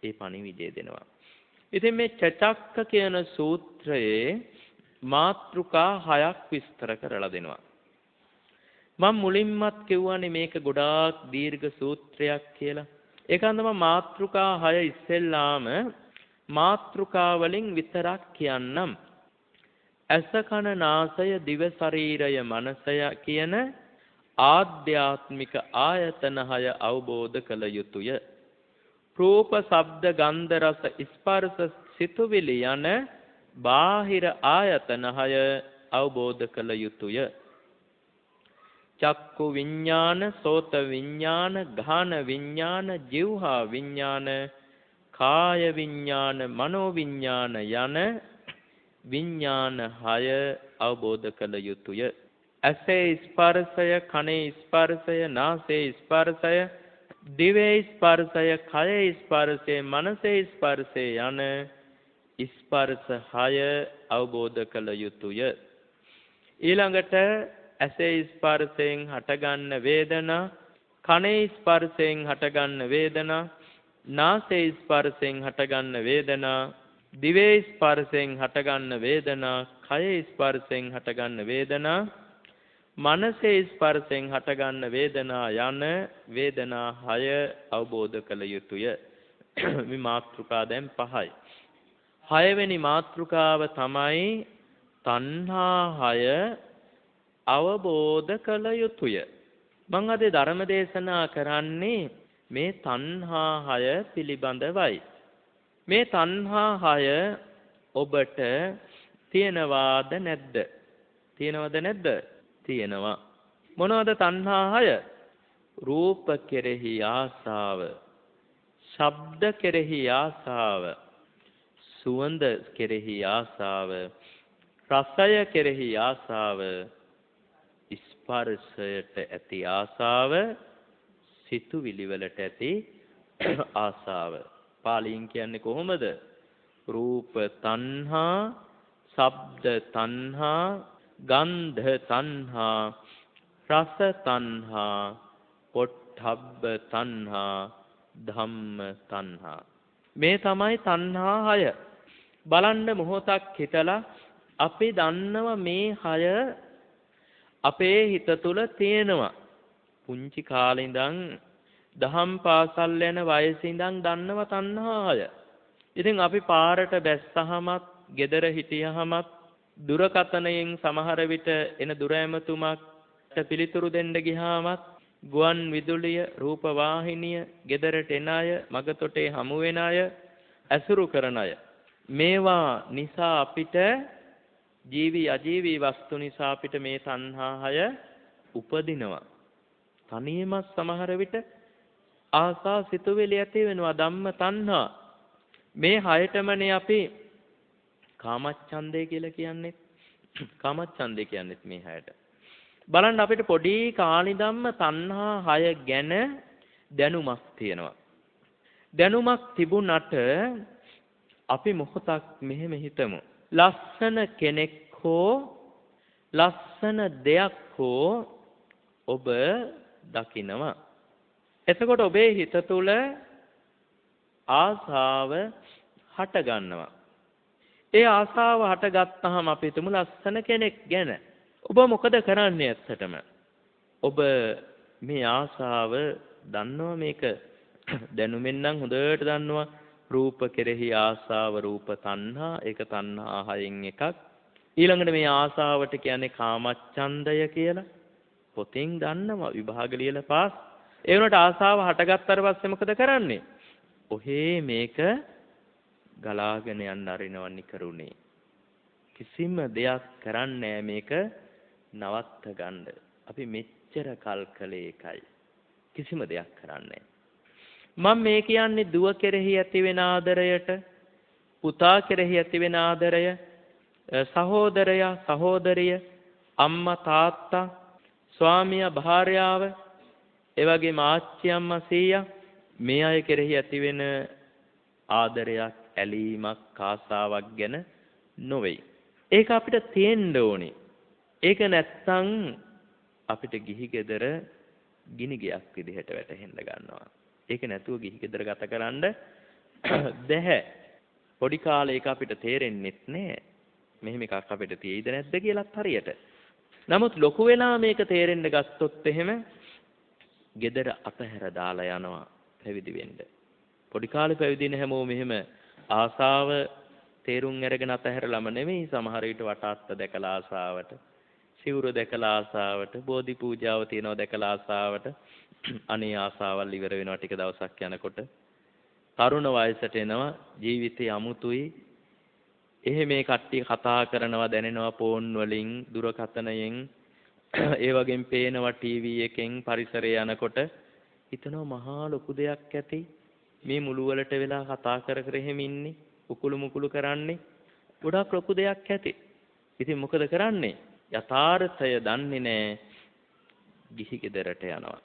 ඒ පණිවිඩය දෙනවා. ඉතින් මේ චචක්ක කියන සූත්‍රයේ මාත්‍රිකා 6ක් විස්තර කරලා දෙනවා. මම මුලින්මත් කිව්වනේ මේක ගොඩාක් දීර්ඝ සූත්‍රයක් කියලා. ඒකන්ද මම මාත්‍රිකා 6 ඉස්සෙල්ලාම මාත්‍රිකා වලින් විතරක් කියන්නම්. ඇස කන නාසය දිව ශරීරය මනසය කියන ආධ්‍යාත්මික ආයතන 6 අවබෝධ කළ යුතුය. රූප, ශබ්ද, ගන්ධ, රස, ස්පර්ශ, සිතුවිලි යන බාහිර ආයතන 6 අවබෝධ කළ යුතුය. චක්කු විඥාන, සෝත විඥාන, ගාන විඥාන, જીවහා විඥාන, කාය විඥාන, මනෝ විඥාන යන විඥාන 6 අවබෝධ කළ යුතුය. ඇසේ ස්පර්ශය, කනේ ස්පර්ශය, නාසයේ ස්පර්ශය, දිවේ ස්පර්ශය, කයේ ස්පර්ශය, මනසේ ස්පර්ශය යන ස්පර්ශ 6 අවබෝධ කළ යුතුය. ඊළඟට ඇසේ ස්පර්ශයෙන් හටගන්න වේදනා, කනේ ස්පර්ශයෙන් හටගන්න වේදනා, නාසයේ ස්පර්ශයෙන් හටගන්න වේදනා, දිවේ ස්පර්ශයෙන් හටගන්න වේදනා, කයේ ස්පර්ශයෙන් හටගන්න වේදනා, මනසේ ස්පර්ශයෙන් හටගන්න වේදනා යන වේදනා 6 අවබෝධ කළ යුතුය. මේ මාත්‍රිකා දැන් 5යි. 6 වෙනි මාත්‍රිකාව තමයි තණ්හා 6 අවබෝධ කළ යුතුය. මම අද ධර්ම දේශනා කරන්නේ මේ තණ්හා 6 පිළිබඳවයි. මේ තණ්හා 6 ඔබට තියෙනවාද නැද්ද? තියෙනවද නැද්ද? තියෙනවා. මොනවද තණ්හා 6? රූප කෙරෙහි ආසාව, ශබ්ද කෙරෙහි ආසාව, සුවඳ කෙරෙහි ආසාව, රසය කෙරෙහි ආසාව, ස්පර්ශයට ඇති ආසාව, සිතුවිලි වලට ඇති ආසාව. පාලියෙන් කියන්නේ කොහොමද? රූප තණ්හා, ශබ්ද තණ්හා, ගන්ධ තණ්හා, රස තණ්හා, පොට්ඨබ්බ තණ්හා, ධම්ම තණ්හා. මේ තමයි තණ්හා 6. බලන්න මොහොතක් හිතලා අපි දන්නවා මේ 6 අපේ හිත තුල තියෙනවා. පුංචි කාලේ ඉඳන් දහම් පාසල් යන වයසේ ඉඳන් දන්නවා තණ්හා 6. ඉතින් අපි පාරට බැස්සහමත්, ගෙදර හිටියහමත්, දුරකථනයෙන් සමහර විට එන දුර ඇමතුමක්ට පිළිතුරු දෙන්න ගියාමත්, ගුවන් විදුලිය, රූප වාහිනිය, ගෙදරට එන අය, මගතොටේ හමු වෙන අය, ඇසුරු කරන අය, මේවා නිසා අපිට ජීවි අජීවි වස්තු නිසා අපිට මේ තණ්හා 6 උපදිනවා. තනියම සමහර විට ආසා සිතුවිලි ඇති වෙනවා, ධම්ම තණ්හා. මේ 6ටමනේ අපි කාමච්ඡන්දය කියලා කියන්නේ. කාමච්ඡන්දය කියන්නේත් මේ 6ට. බලන්න අපිට පොඩි කාලේ ධම්ම තණ්හා 6 ගැන දැනුමක් තියෙනවා. දැනුමක් තිබුණට අපි මොහොතක් මෙහෙම හිතමු. ලස්සන කෙනෙක් හෝ ලස්සන දෙයක් හෝ ඔබ දකිනවා. එතකොට ඔබේ හිත තුළ ආසාව හට ගන්නවා. ඒ ආසාව හටගත්තාම අපි හිතමු ලස්සන කෙනෙක් ගැන. ඔබ මොකද කරන්නේ ඇත්තටම? ඔබ මේ ආසාව දන්නවා මේක දැනුමෙන් නම් හොඳට දන්නවා රූප කෙරෙහි ආසාව රූප තණ්හා ඒක තණ්හා 6න් එකක්. ඊළඟට මේ ආසාවට කියන්නේ කාමච්ඡන්දය කියලා. පොතෙන් දන්නවා විභාග ලියලා පාස්. ඒ වුණාට ආසාව හටගත්තට පස්සේ මොකද කරන්නේ? ඔහේ මේක ගලාගෙන යන්න අරිනවන්නි කරුණේ. කිසිම දෙයක් කරන්නේ මේක නවත්ත ගන්න. අපි මෙච්චර කල් කළේ එකයි. කිසිම දෙයක් කරන්නේ මම මේ කියන්නේ දුව කෙරෙහි ඇතිවෙන ආදරයට, පුතා කෙරෙහි ඇතිවෙන ආදරය, සහෝදරයා, සහෝදරිය, අම්මා තාත්තා, ස්වාමියා භාර්යාව, ඒ වගේම ආච්චි අම්මා සීයා මේ අය කෙරෙහි ඇතිවෙන ආදරයක්, ඇලීමක්, ආසාවක් ගැන නොවේ. ඒක අපිට තියෙන්න ඕනේ. ඒක නැත්තම් අපිට ගිහි ගෙදර ගිනි ගයක් විදිහට වැටහෙන්න ගන්නවා. ඒක නැතුව ගිහි ගෙදර ගත කරන්න බැහැ. පොඩි කාලේ ඒක අපිට තේරෙන්නෙත් නෑ. මෙහෙම එකක් අපිට තියෙයිද නැද්ද කියලාත් හරියට. නමුත් ලොකු වෙලා මේක තේරෙන්න ගත්තොත් එහෙම ගෙදර අතහැර දාලා යනවා පැවිදි වෙන්න. පොඩි කාලේ පැවිදි වෙන හැමෝම මෙහෙම ආසාව තේරුම් අරගෙන අතහැරලම නෙමෙයි සමහර විට වටාත්ත දැකලා ආසාවට, සිවුර දැකලා ආසාවට, බෝධි පූජාව තියනවා දැකලා ආසාවට, අනේ ආසාවල් ඉවර වෙනවා ටික දවසක් යනකොට. තරුණ වයසට එනවා ජීවිතේ අමුතුයි. එහෙ මේ කට්ටිය කතා කරනවා දැනෙනවා ෆෝන් වලින්, දුරකථනයෙන්, ඒ වගේම පේනවා ටීවී එකෙන් පරිසරය යනකොට හිතනවා මහා ලොකු දෙයක් ඇති. මේ මුළු වලට වෙලා කතා කර කර එහෙම ඉන්නේ, උකුළු මුකුළු කරන්නේ. ගොඩක් ලොකු දෙයක් ඇති. ඉතින් මොකද කරන්නේ? යථාර්ථය දන්නේ නැහැ. ගිහි ගෙදරට යනවා.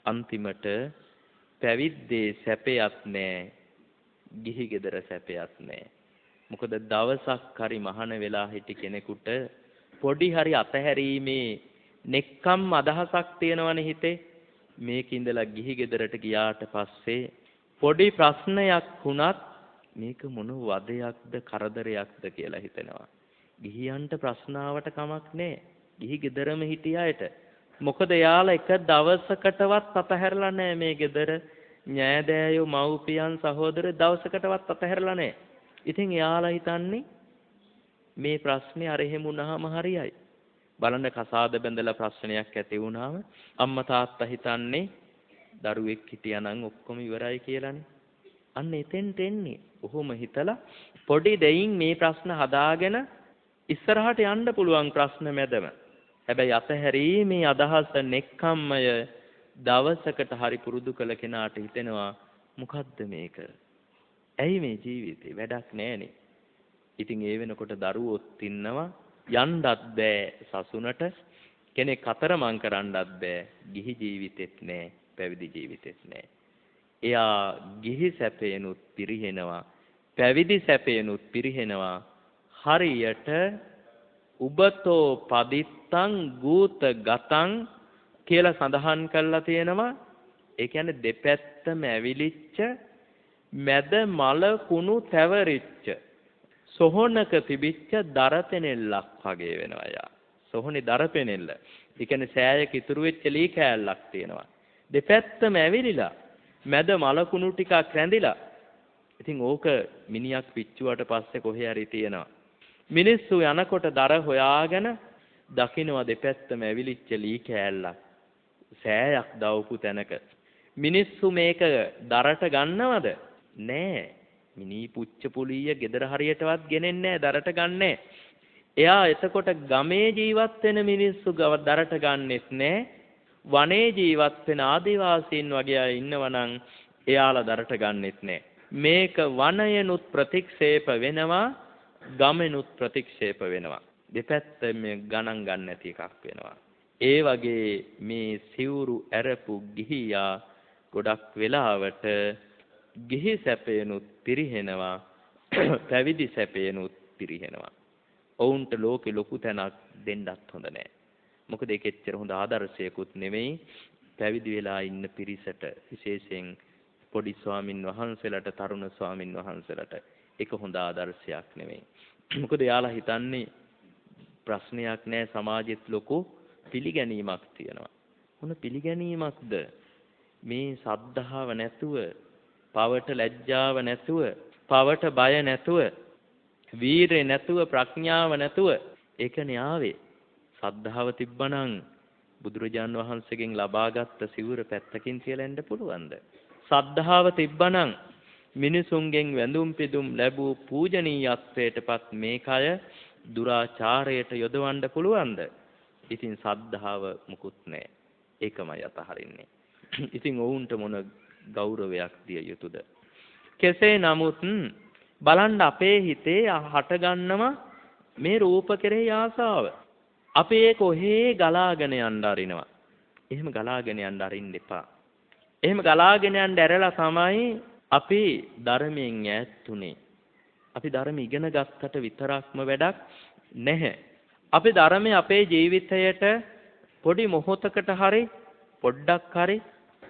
අන්තිමට පැවිද්දේ සැපයක් නැහැ. ගිහි ගෙදර සැපයක් නැහැ. මොකද දවසක් හරි මහාන වෙලා හිටි කෙනෙකුට පොඩි හරි අතහැරීමේ නෙක්කම් අදහසක් තියෙනවනේ හිතේ. මේක ඉඳලා ගිහි ගෙදරට ගියාට පස්සේ පොඩි ප්‍රශ්නයක් වුණත් මේක මොන වදයක්ද කරදරයක්ද කියලා හිතෙනවා. ගිහියන්ට ප්‍රශ්නාවට කමක් නැහැ. ගිහි ගෙදරම හිටියායට. මොකද යාලා එක දවසකටවත් අතහැරලා නැහැ මේ ගෙදර. ඥායදෑයෝ, මව්පියන්, සහෝදර දවසකටවත් අතහැරලා නැහැ. ඉතින් යාලා හිතන්නේ මේ ප්‍රශ්නේ අර එහෙම වුණාම හරියයි. බලන්න කසාද බැඳලා ප්‍රශ්නයක් ඇති වුණාම අම්මා තාත්තා හිතන්නේ දරුවෙක් හිටියානම් ඔක්කොම ඉවරයි කියලානේ. අන්න එතෙන්ට එන්නේ. ඔහොම හිතලා පොඩි දෙයින් මේ ප්‍රශ්න හදාගෙන ඉස්සරහට යන්න පුළුවන් ප්‍රශ්න මැදම. හැබැයි අතහැරීමේ අදහස නෙක්ඛම්මය දවසකට හරි පුරුදු කළ කෙනාට හිතෙනවා මොකද්ද මේක? ඇයි මේ ජීවිතේ වැඩක් නැහනේ. ඉතින් ඒ වෙනකොට දරුවොත් ඉන්නවා යන්නත් බෑ සසුනට, කෙනෙක් අතරමං කරන්නත් බෑ. ගිහි ජීවිතෙත් නෑ, පැවිදි ජීවිතෙත් නෑ. එයා ගිහි සැපේනුත් පිරිහෙනවා, පැවිදි සැපේනුත් පිරිහෙනවා. හරියට උබතෝ පදිත්තං ගූත ගතං කියලා සඳහන් කරලා තියෙනවා. ඒ කියන්නේ දෙපැත්තම ඇවිලිච්ච මැද මල කුණු තැවරිච්ච සොහොනක තිබිච්ච දරපෙනෙල්ලක් වගේ වෙනවා යා. සොහොනේ දරපෙනෙල්ල. ඒ කියන්නේ සෑයක ඉතුරු වෙච්ච ලී කෑල්ලක් තියෙනවා. දෙපැත්තම ඇවිලිලා මැද මල කුණු ටිකක් රැඳිලා. ඉතින් ඕක මිනිහක් පිච්චුවට පස්සේ කොහේ හරි තියෙනවා. මිනිස්සු යනකොට දර හොයාගෙන දකින්නවා දෙපැත්තම ඇවිලිච්ච ලී කෑල්ලක්. සෑයක් දවපු තැනක. මිනිස්සු මේක දරට ගන්නවද? නෑ. මිනී පුච්ච පුලිය ගෙදර හරියටවත් ගෙනෙන්නේ නෑ, දරට ගන්නෑ. එයා එතකොට ගමේ ජීවත් වෙන මිනිස්සු දරට ගන්නෙත් නෑ. වනයේ ජීවත් වෙන ආදිවාසීන් වගේ අය ඉන්නවනම් එයාලා දරට ගන්නෙත් නෑ. මේක වනයනුත් ප්‍රතික්ෂේප වෙනවා, ගමෙනුත් ප්‍රතික්ෂේප වෙනවා. දෙපැත්තම ගණන් ගන්න නැති එකක් වෙනවා. ඒ වගේ මේ සිවුරු ඇරපු ගිහියා ගොඩක් වෙලාවට ගිහි සැපේනුත් පිරිහෙනවා, පැවිදි සැපේනුත් පිරිහෙනවා. ඔවුන්ට ලෝකෙ ලොකු තැනක් දෙන්නත් හොඳ නැහැ. මොකද ඒක එච්චර හොඳ ආදර්ශයකුත් නෙමෙයි පැවිදි වෙලා ඉන්න පිරිසට, විශේෂයෙන් පොඩි ස්වාමින් වහන්සේලාට, තරුණ ස්වාමින් වහන්සේලාට ඒක හොඳ ආදර්ශයක් නෙමෙයි. මොකද යාලා හිතන්නේ ප්‍රශ්නයක් නැහැ, සමාජෙත් ලොකු පිළිගැනීමක් තියෙනවා. මොන පිළිගැනීමක්ද? මේ සද්ධාව නැතුව, පවට ලැජ්ජාව නැතුව, පවට බය නැතුව, වීරය නැතුව, ප්‍රඥාව නැතුව ඒකනේ ආවේ. සද්ධාව තිබ්බනම් බුදුරජාන් වහන්සේගෙන් ලබාගත් සිවුර පැත්තකින් තියලා යන්න පුළුවන්ද? සද්ධාව තිබ්බනම් මිනිසුන්ගෙන් වැඳුම් පිදුම් ලැබූ පූජනීයත්වයටපත් මේ කය දුරාචාරයට යොදවන්න පුළුවන්ද? ඉතින් සද්ධාව මුකුත් නැහැ. ඒකමයි අතහරින්නේ. ඉතින් ඔවුන්ට මොන ගෞරවයක් දිය යුතුද? කෙසේ නමුත් බලන්න අපේ හිතේ හටගන්නවා මේ රූප කෙරෙහි ආසාව. අපි ඒක ඔහේ ගලාගෙන යන්න අරිනවා. එහෙම ගලාගෙන යන්න අරින්න එපා. එහෙම ගලාගෙන යන්න ඇරලා තමයි අපි ධර්මයෙන් ඈත්ුනේ. අපි ධර්ම ඉගෙන ගත්තට විතරක්ම වැඩක් නැහැ. අපි ධර්මය අපේ ජීවිතයට පොඩි මොහොතකට හරි පොඩ්ඩක් හරි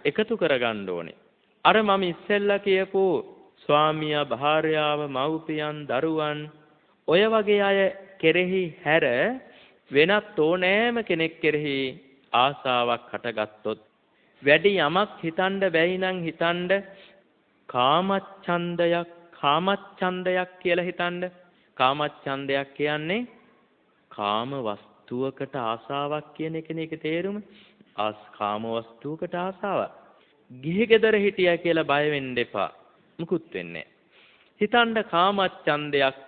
එකතු කරගන්න ඕනේ. අර මම ඉස්සෙල්ලා කියපු ස්වාමියා, භාර්යාව, මව්පියන්, දරුවන් ඔය වගේ අය කෙරෙහි හැර වෙනත් ඕනෑම කෙනෙක් කෙරෙහි ආසාවක් හටගත්තොත් වැඩි යමක් හිතන්න බැයි නම් හිතන්න කාමච්ඡන්දයක් කියලා හිතන්න. කාමච්ඡන්දයක් කියන්නේ කාම වස්තුවකට ආසාවක් කියන එකනේ. ඒක තේරුම. කාම වස්තුවකට ආසාවක්. ගිහි ගෙදර හිටියා කියලා බය වෙන්න එපා. මුකුත් වෙන්නේ නැහැ. හිතන්න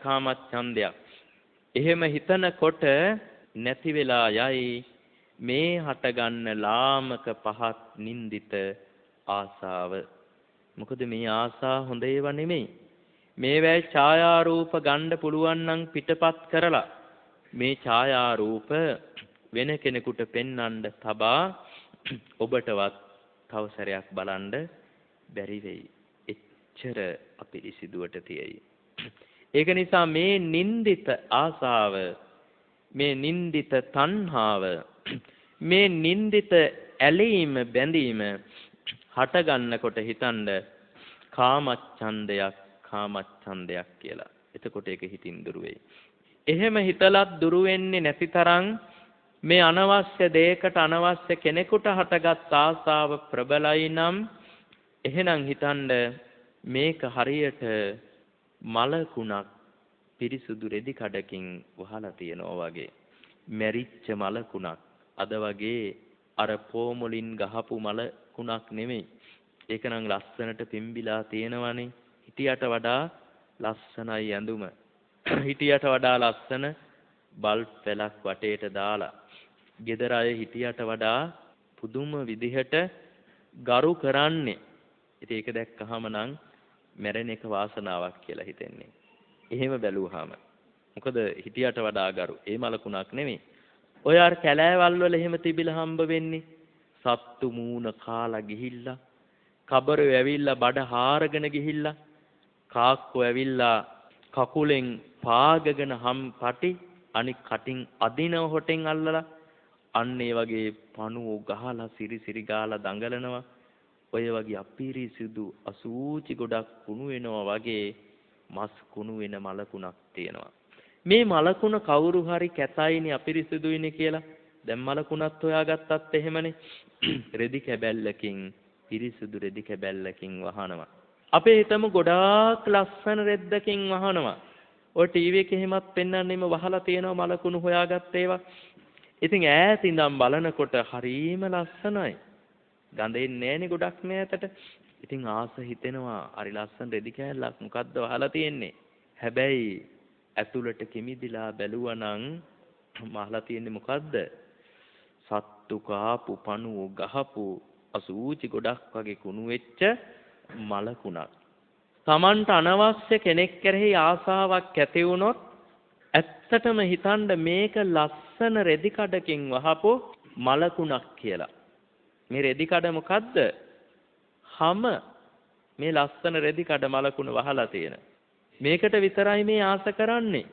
කාමච්ඡන්දයක්. එහෙම හිතනකොට නැති වෙලා යයි මේ හටගන්න ලාමක පහත් නින්දිත ආසාව. මොකද මේ ආසා හොඳ ඒවා නෙමෙයි. මේවැයි ඡායාරූප ගන්න පුළුවන් නම් පිටපත් කරලා මේ ඡායාරූප වෙන කෙනෙකුට පෙන්වන්න තබා ඔබටවත් තව සැරයක් බලන්න බැරි වෙයි. එච්චර අපිරිසිදුවට තියෙයි. ඒක නිසා මේ නින්දිත ආසාව, මේ නින්දිත තණ්හාව, මේ නින්දිත ඇලීම බැඳීම හට ගන්නකොට හිතන්න කාමච්ඡන්දයක් කියලා. එතකොට ඒක හිතින් දුරු වෙයි. එහෙම හිතලත් දුරු වෙන්නේ නැති තරම් මේ අනවශ්‍ය දෙයකට, අනවශ්‍ය කෙනෙකුට හටගත් ආසාව ප්‍රබලයි නම් එහෙනම් හිතන්න මේක හරියට මලකුණක් පිරිසුදු රෙදි කඩකින් වහලා තියනවා වගේ. මැරිච්ච මලකුණක්. අද වගේ අර පෝමුලින් ගහපු මලකුණක් නෙමෙයි. ඒක නම් ලස්සනට පිම්බිලා තියෙනවනේ. හිටියට වඩා ලස්සනයි ඇඳුම. හිටියට වඩා ලස්සන බල්බ් පැලක් වටේට දාලා. ගෙදර අය හිටියට වඩා පුදුම විදිහට ගරු කරන්නේ. ඉතින් ඒක දැක්කහම නම් මැරෙන එක වාසනාවක් කියලා හිතෙන්නේ. එහෙම බැලුවාම. මොකද හිටියට වඩා ගරු. ඒ මලකුණක් නෙමෙයි. ඔය අර කැලෑවල් වල එහෙම තිබිලා හම්බ වෙන්නේ. සත්තු මූණ කාලා ගිහිල්ලා, කබරෝ ඇවිල්ලා බඩ හාරගෙන ගිහිල්ලා, කාක්කෝ ඇවිල්ලා කකුලෙන් පාගගෙන පටි අනික් කටින් අදිනව හොටෙන් අල්ලලා අන්න ඒ වගේ පණුව ගහලා සිරි ගාලා දඟලනවා. ඔය වගේ අපිරිසිදු අසූචි ගොඩක් කුණු වෙනවා වගේ මස් කුණු වෙන මලකුණක් තියෙනවා. මේ මලකුණ කවුරු හරි කැතයිනේ අපිරිසිදුයිනේ කියලා දැන් මලකුණත් හොයාගත්තත් එහෙමනේ. රෙදි කැබැල්ලකින්, පිරිසිදු රෙදි කැබැල්ලකින් වහනවා. අපේ හිතමු ගොඩාක් ලස්සන රෙද්දකින් වහනවා. ඔය ටීවී එකේ එහෙමත් පෙන්වන්නෙම වහලා තියෙනවා මලකුණු හොයාගත්ත ඒවා. ඉතින් ඈත ඉඳන් බලනකොට හරීම ලස්සනයි. ගඳෙන්නේ නැහනේ ගොඩක් නෑතට. ඉතින් ආස හිතෙනවා හරි ලස්සන රෙදි කෑල්ලක් මොකද්ද වහලා තියෙන්නේ. හැබැයි ඇතුළට කිමිදිලා බැලුවනම් මහලා තියෙන්නේ මොකද්ද? සත්තු කාපු, පණුව ගහපු, අසූචි ගොඩක් වගේ කුණු වෙච්ච මලකුණක්. Tamanට අනවශ්‍ය කෙනෙක් කෙරෙහි ආසාවක් ඇති වුණොත් ඇත්තටම හිතන්න මේක ලස්සන රෙදි කඩකින් වහපු මලකුණක් කියලා. මේ රෙදි කඩ මොකද්ද? හැම මේ ලස්සන රෙදි කඩ මලකුණ වහලා තියෙන. මේකට විතරයි මේ ආස කරන්නේ.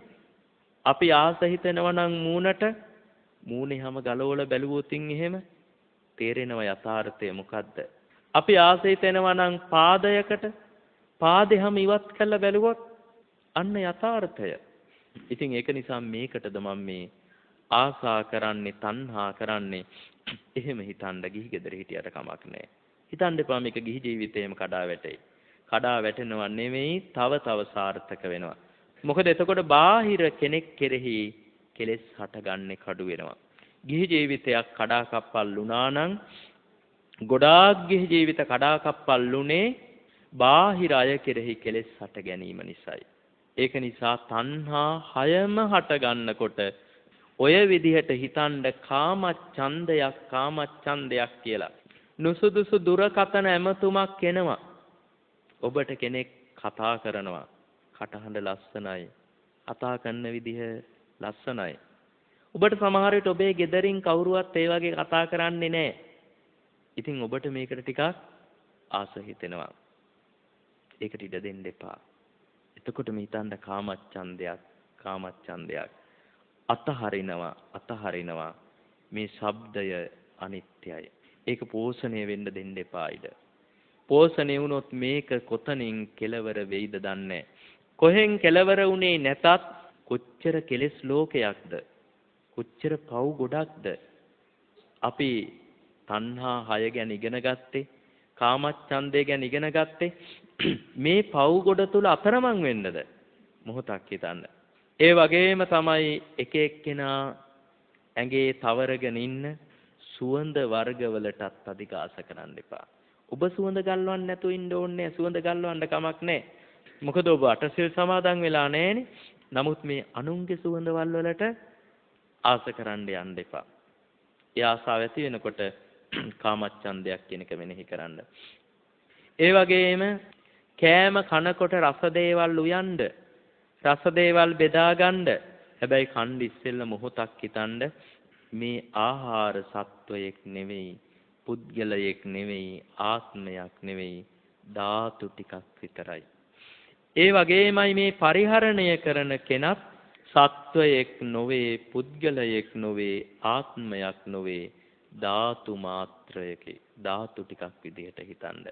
අපි ආස හිතෙනවා නම් මූණේ හැම ගලවලා බැලුවොතින් එහෙම තේරෙනවා යථාර්ථය මොකද්ද? අපි ආස හිතෙනවා නම් පාදයකට පාදේ හැම ඉවත් කරලා බැලුවොත් අන්න යථාර්ථය. ඉතින් ඒක නිසා මේකටද මම මේ ආසා කරන්නේ තණ්හා කරන්නේ. එහෙම හිතන්න ගිහි ගෙදර හිටියට කමක් නැහැ. හිතන්න එපා මේක ගිහි ජීවිතේම කඩා වැටෙයි. කඩා වැටෙනව නෙමෙයි තව සාර්ථක වෙනවා. මොකද එතකොට බාහිර කෙනෙක් කෙරෙහි කෙලෙස් හටගන්නේ කඩු වෙනවා. ගිහි ජීවිතයක් කඩාකප්පල් වුණා නම් ගොඩාක් ගිහි ජීවිත කඩාකප්පල් වුණේ බාහිර අය කෙරෙහි කෙලෙස් හට ගැනීම නිසායි. ඒක නිසා තණ්හා හයම හට ගන්නකොට ඔය විදිහට හිතන්න කාමච්ඡන්දයක් කියලා. නුසුදුසු දුරකතන ඇමතුමක් එනවා. ඔබට කෙනෙක් කතා කරනවා. කටහඬ ලස්සනයි. කතා කරන විදිහ ලස්සනයි. ඔබට සමහර විට ඔබේ ගෙදරින් කවුරුවත් ඒ වගේ කතා කරන්නේ නැහැ. ඉතින් ඔබට මේකට ටිකක් ආස හිතෙනවා. ඒකට ඉඩ දෙන්න එපා. එතකොට මේ හිතන්න කාමච්ඡන්දයක් අතහරිනවා මේ ශබ්දය අනිත්‍යයි. ඒක පෝෂණය වෙන්න දෙන්න එපා ඉඩ. පෝෂණය වුණොත් මේක කොතනින් කෙලවර වෙයිද දන්නේ. කොහෙන් කෙලවර වුණේ නැතත් කොච්චර කෙලෙස් ලෝකයක්ද කොච්චර පව් ගොඩක්ද අපි තණ්හා 6 ගැන ඉගෙන ගත්තේ කාමච්ඡන්දය ගැන ඉගෙන ගත්තේ මේ පව් ගොඩ තුල අතරමං වෙන්නද මොහොතක් හිතන්න. ඒ වගේම තමයි එක එක්කෙනා ඇඟේ තවරගෙන ඉන්න සුවඳ වර්ගවලටත් අධික ආස කරන්න එපා. ඔබ සුවඳ ගල්වන්න නැතුව ඉන්න ඕනේ. සුවඳ ගල්වන්න කමක් නැහැ. මොකද ඔබ අටසිල් සමාදන් වෙලා නැහැනේ. නමුත් මේ අනුන්ගේ සුවඳවල් වලට ආස කරන්න යන්න එපා. ඒ ආසාව ඇති වෙනකොට කාමච්ඡන්දයක් කියන එක මෙනෙහි කරන්න. ඒ වගේම කෑම කනකොට රස දේවල් උයන්ඩ රස දේවල් බෙදා ගන්න. හැබැයි කණ්ඩ ඉස්සෙල්ල මොහොතක් හිතන්න මේ ආහාර සත්වයක් නෙවෙයි, පුද්ගලයෙක් නෙවෙයි, ආත්මයක් නෙවෙයි, ධාතු ටිකක් විතරයි. ඒ වගේමයි මේ පරිහරණය කරන කෙනත් සත්වයක් නොවේ, පුද්ගලයෙක් නොවේ, ආත්මයක් නොවේ, ධාතු මාත්‍රයක ධාතු ටිකක් විදිහට හිතන්න.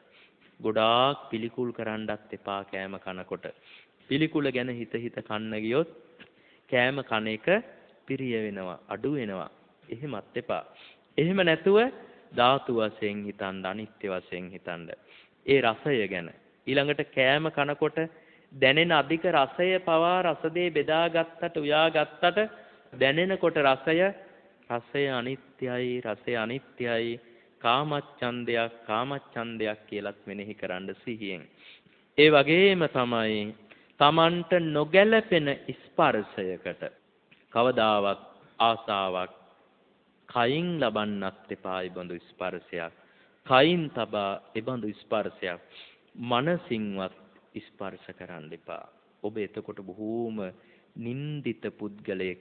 ගොඩාක් පිළිකුල් කරන්නත් එපා කෑම කනකොට. පිළිකුල ගැන හිත කන්න ගියොත් කෑම කන එක පිරිය වෙනවා, අඩු වෙනවා. එහෙමත් එපා. එහෙම නැතුව ධාතු වශයෙන් හිතන්න, අනිත්‍ය වශයෙන් හිතන්න. ඒ රසය ගැන. ඊළඟට කෑම කනකොට දැනෙන අධික රසය පවා රසදේ බෙදාගත්තට උයාගත්තට දැනෙනකොට රසය අනිත්‍යයි කාමච්ඡන්දයක් කියලාත් මෙනෙහි කරන්න සිහියෙන්. ඒ වගේම තමයි තමන්ට නොගැලපෙන ස්පර්ශයකට කවදාවත් ආසාවක් කයින් ලබන්නත් එපා. ඉබඳු ස්පර්ශයක් කයින් තබා ඉබඳු ස්පර්ශයක් මනසින්වත් ස්පර්ශ කරන්න එපා. ඔබ එතකොට බොහෝම නින්දිත පුද්ගලයෙක්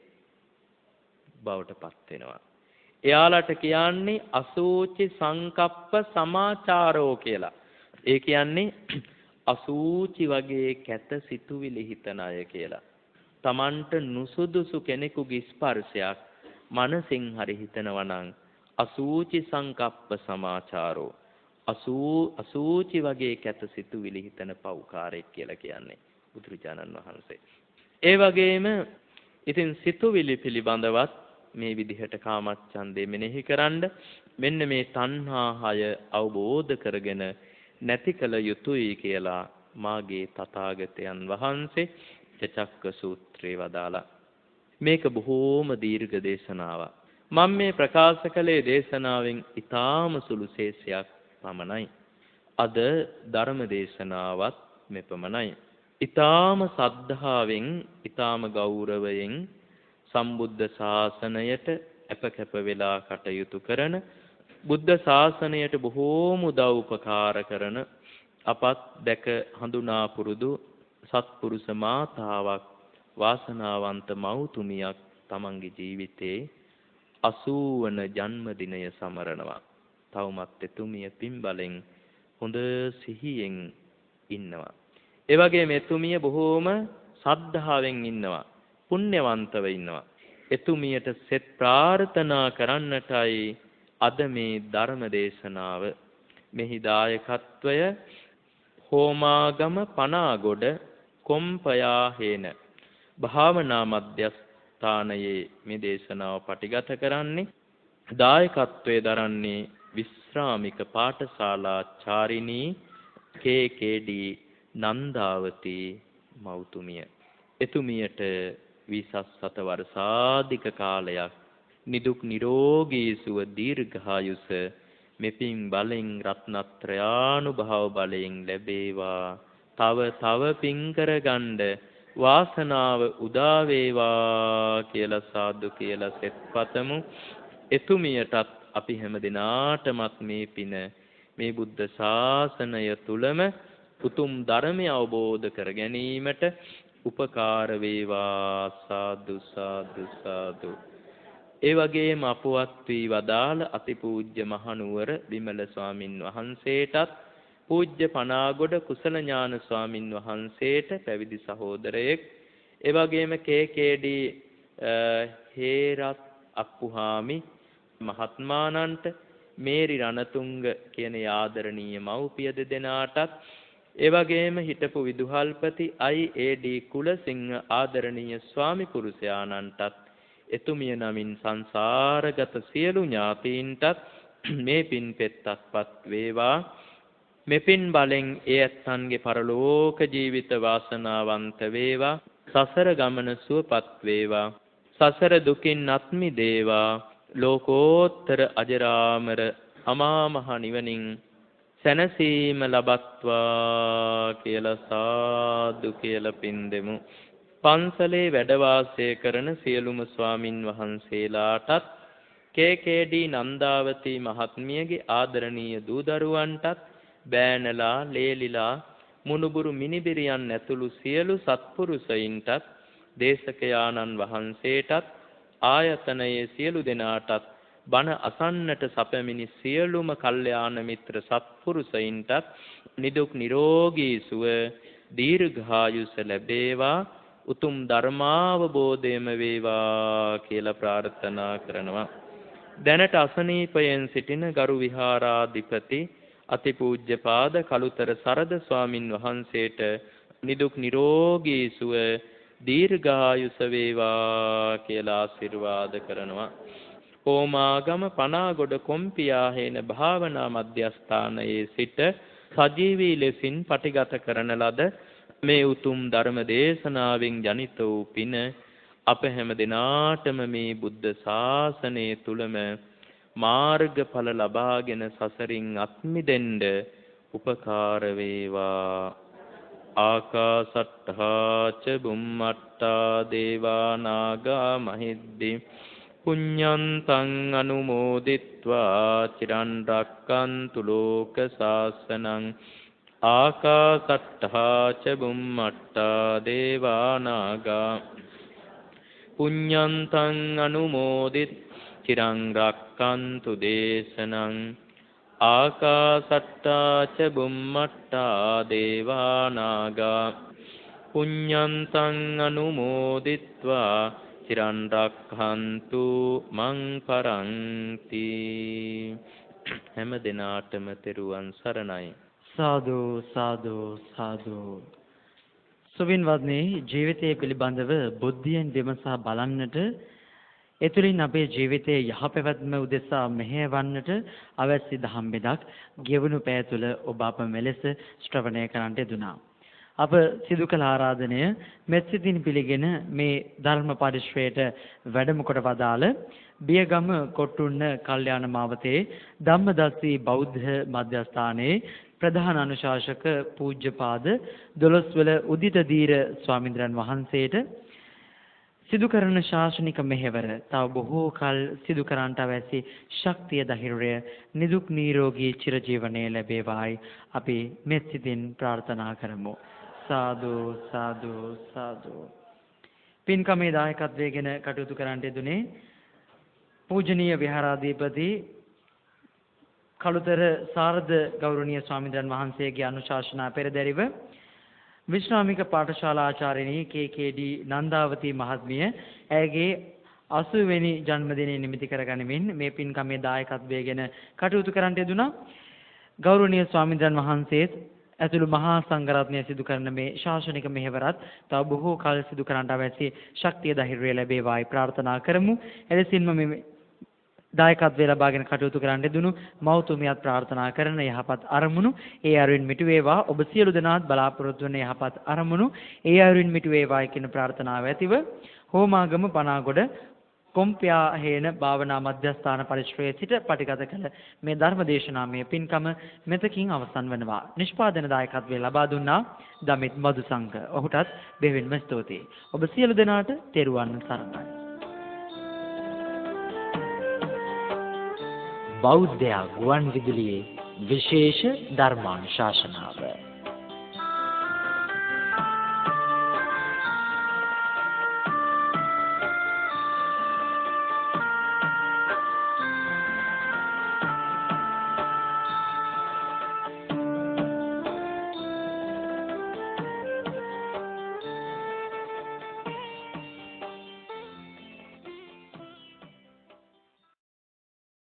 බවට පත් වෙනවා. එයාලට කියන්නේ අසෝචි සංකප්ප සමාචාරෝ කියලා. ඒ කියන්නේ අසූචි වගේ කැත සිතුවිලි හිතන අය කියලා. Tamanට නුසුදුසු කෙනෙකුගේ ස්පර්ශයක් මනසින් හරි හිතනවා නම් අසූචි සංකප්ප සමාචාරෝ අසූචි වගේ කැත සිතුවිලි හිතන පව්කාරයෙක් කියලා කියන්නේ බුදුරජාණන් වහන්සේ. ඒ වගේම ඉතින් සිතුවිලි පිළිබඳවත් මේ විදිහට කාමච්ඡන්දේ මෙනෙහි කරන්න මෙන්න මේ තණ්හා 6 අවබෝධ කරගෙන නැති කළ යුතුයි කියලා මාගේ තථාගතයන් වහන්සේ චක්ක සූත්‍රයේ වදාලා. මේක බොහෝම දීර්ඝ දේශනාවක්. මම මේ ප්‍රකාශ කළේ දේශනාවෙන් ඊටාම සුළු ශේෂයක් පමණයි. අද ධර්ම දේශනාවත් මෙපමණයි. ඊටාම සද්ධාවෙන් ඊටාම ගෞරවයෙන් සම්බුද්ධ ශාසනයට අපකැප වෙලා කටයුතු කරන බුද්ධ ශාසනයට බොහෝම උදව් උපකාර කරන අපත් දැක හඳුනා පුරුදු සත්පුරුෂ මාතාවක් වාසනාවන්ත මව්තුමියක් තමන්ගේ ජීවිතේ 80 වන ජන්මදිනය සමරනවා. තවමත් එතුමිය පින්බලෙන් හොඳ සිහියෙන් ඉන්නවා. ඒ වගේම එතුමිය බොහෝම සද්ධාවෙන් ඉන්නවා. පුණ්‍යවන්තව ඉන්නවා. එතුමියට සෙත් ප්‍රාර්ථනා කරන්නටයි අද මේ ධර්ම දේශනාව. මෙහි දායකත්වය හෝමාගම පනාගොඩ කොම්පයා හේන භාවනා මධ්‍යස්ථානයේ මේ දේශනාව පටිගත කරන්නේ. දායකත්වයේ දරන්නේ විශ්‍රාමික පාඨශාලාචාරිණී කේ.කේ.ඩී. නන්දාවති මෞතුමිය. එතුමියට 27 වර්ෂාධික කාලයක් නිදුක් නිරෝගී සුව දීර්ඝායුෂ මෙපින් බලෙන් රත්නත්‍රයානුභව බලයෙන් ලැබේවා. තව පින් කරගන්න වාසනාව උදා වේවා කියලා සාදු කියලා සෙත්පතමු. එතුමියටත් අපි හැම දිනාටමත් මේ පින මේ බුද්ධ ශාසනය තුලම උතුම් ධර්මය අවබෝධ කර ගැනීමට උපකාර වේවා. සාදු සාදු සාදු. ඒ වගේම අපවත් වී වදාළ අතිපූජ්‍ය මහනුවර විමල ස්වාමින් වහන්සේටත් පූජ්‍ය පනාගොඩ කුසල ඥාන ස්වාමින් වහන්සේට පැවිදි සහෝදරයෙක්, ඒ වගේම කේ.කේ.ඩී. හේරත් අප්පුහාමි මහත්මානන්ට, මේරි රණතුංග කියන ආදරණීය මව්පිය දෙදෙනාටත්, ඒ වගේම හිටපු විදුහල්පති I.A.D. කුලසිංහ ආදරණීය ස්වාමි පුරුෂයාණන්ටත්, එතුමිය නමින් සංසාරගත සියලු ඥාතීන්ටත් මේ පින් පෙත්තක්පත් වේවා. මෙපින් බලෙන් ඒ ඇත්තන්ගේ පරලෝක ජීවිත වාසනාවන්ත වේවා. සසර ගමන සුවපත් වේවා. සසර දුකින් අත් මිදේවා. ලෝකෝත්තර අජරාමර අමා මහ නිවනින් සැනසීම ලබත්වා කියලා සාදු කියලා පින් දෙමු. පන්සලේ වැඩ වාසය කරන සියලුම ස්වාමින් වහන්සේලාටත්, කේ.කේ.ඩී. නන්දාවති මහත්මියගේ ආදරණීය දූ දරුවන්ටත්, බෑනලා, ලේලිලා, මුණුබුරු මිනිබිරියන් ඇතුළු සියලු සත්පුරුෂයින්ටත්, දේශකයාණන් වහන්සේටත්, ආයතනයේ සියලු දෙනාටත්, බණ අසන්නට සැපමිනි සියලුම කල්යාණ මිත්‍ර සත්පුරුෂයින්ටත් නිදුක් නිරෝගී සුව දීර්ඝායුෂ ලැබේවා. උතුම් ධර්මාවබෝධයම වේවා කියලා ප්‍රාර්ථනා කරනවා. දැනට අසනීපයෙන් සිටින ගරු විහාරාධිපති අතිපූජ්‍යපාද කළුතර සරද ස්වාමින් වහන්සේට නිදුක් නිරෝගී සුව දීර්ඝායුෂ වේවා කියලා ආශිර්වාද කරනවා. හෝමාගම පනාගොඩ කොම්පියා හේන භාවනා මධ්‍යස්ථානයේ සිට සජීවී ලෙසින් පටිගත කරන ලද මේ උතුම් ධර්ම දේශනාවෙන් ජනිත වූ පින අප හැම දිනාටම මේ බුද්ධ ශාසනය තුලම මාර්ගඵල ලබාගෙන සසරින් අත් මිදෙන්න උපකාර වේවා. ආකාසට්ඨා ච බුම්මට්ඨා දේවා නාග මහිද්දි පුඤ්ඤන්තං අනුමෝදිත්වා චිරන් රක්칸තු ලෝක ශාසනං. ආකාසට්ඨා ච බුම්මට්ඨා දේවා නාග පුඤ්ඤන්තං අනුමෝදිත් චිරං රක්칸තු දේශනං. ආකාසට්ඨා ච බුම්මට්ඨා දේවා නාග පුඤ්ඤන්තං අනුමෝදිත්වා චිරන් රක්ඛන්තු මං පරන්ති. හැම දිනාටම තෙරුවන් සරණයි. සාදු සාදු සාදු. සුවින්වත්නි, ජීවිතය පිළිබඳව බුද්ධියෙන් විමසා බලන්නට, එතුලින් අපේ ජීවිතයේ යහපැවැත්ම උදෙසා මෙහෙයවන්නට අවශ්‍ය දහම් බෙදක් ගෙවුණු පෑ තුළ ඔබ අප මෙලෙස ශ්‍රවණය කරන්නට යෙදුණා. අප සිදු කළ ආරාධනය මෙත්සිතින් පිළිගෙන මේ ධර්ම පරිශ්‍රයට වැඩම කොට වදාළ බියගම කොට්ටුන්න කල්යාණ මාවතේ ධම්මදස්සී බෞද්ධ මධ්‍යස්ථානයේ ප්‍රධාන අනුශාසක පූජ්‍යපාද දොළොස්වල උදිත දීර ස්වාමීන්ද්‍රයන් වහන්සේට සිදු කරන ශාසනික මෙහෙවර තව බොහෝ කල් සිදු කරන්නට අවැසි ශක්තිය ධෛර්යය නිදුක් නිරෝගී චිරජීවනයේ ලැබේවායි අපි මෙත් සිතින් ප්‍රාර්ථනා කරමු. සාදු සාදු සාදු. පින්කමේ දායකත්වයෙන් කටයුතු කරන්නට යෙදුනේ පූජනීය විහාරාධිපති කළුතර සාරද ගෞරවනීය ස්වාමීන් වහන්සේගේ අනුශාසනා පෙරදැරිව විශ්‍රාමික පාඨශාලා ආචාර්යනී කේ.කේ.ඩී. නන්දාවති මහත්මිය ඇයගේ 80 වෙනි ජන්මදිනය නිමිති කරගනිමින් මේ පින්කමේ දායකත්වයෙන් කටයුතු කරන්නට යෙදුණා. ගෞරවනීය ස්වාමීන් වහන්සේත් ඇතුළු මහා සංඝරත්නය සිදු කරන මේ ශාසනික මෙහෙවරත් තව බොහෝ කල් සිදු කරන්නට අවශ්‍ය ශක්තිය ධෛර්යය ලැබේවායි ප්‍රාර්ථනා කරමු. එලෙසින්ම මේ දායකත්වයේ ලබාගෙන කටයුතු කරන්න යෙදුණු මෞතුමියත් ප්‍රාර්ථනා කරන යහපත් අරමුණු ඒ අයුරින් මිටු වේවා. ඔබ සියලු දෙනාත් බලාපොරොත්තු වන යහපත් අරමුණු ඒ අයුරින් මිටු වේවායි කියන ප්‍රාර්ථනාව ඇතිව හෝමාගම පනාගොඩ කොම්පියා හේන භාවනා මධ්‍යස්ථාන පරිශ්‍රයේ සිට පටිගත කළ මේ ධර්ම දේශනාමය පින්කම මෙතකින් අවසන් වෙනවා. නිෂ්පාදන දායකත්වයේ ලබා දුන්නා දමිත් මදුසංක. ඔහුටත් බෙහෙවින්ම ස්තුතියි. ඔබ සියලු දෙනාට තෙරුවන් සරණයි. බෞද්ධ ගුවන් විදුලියේ විශේෂ ධර්මානුශාසනාව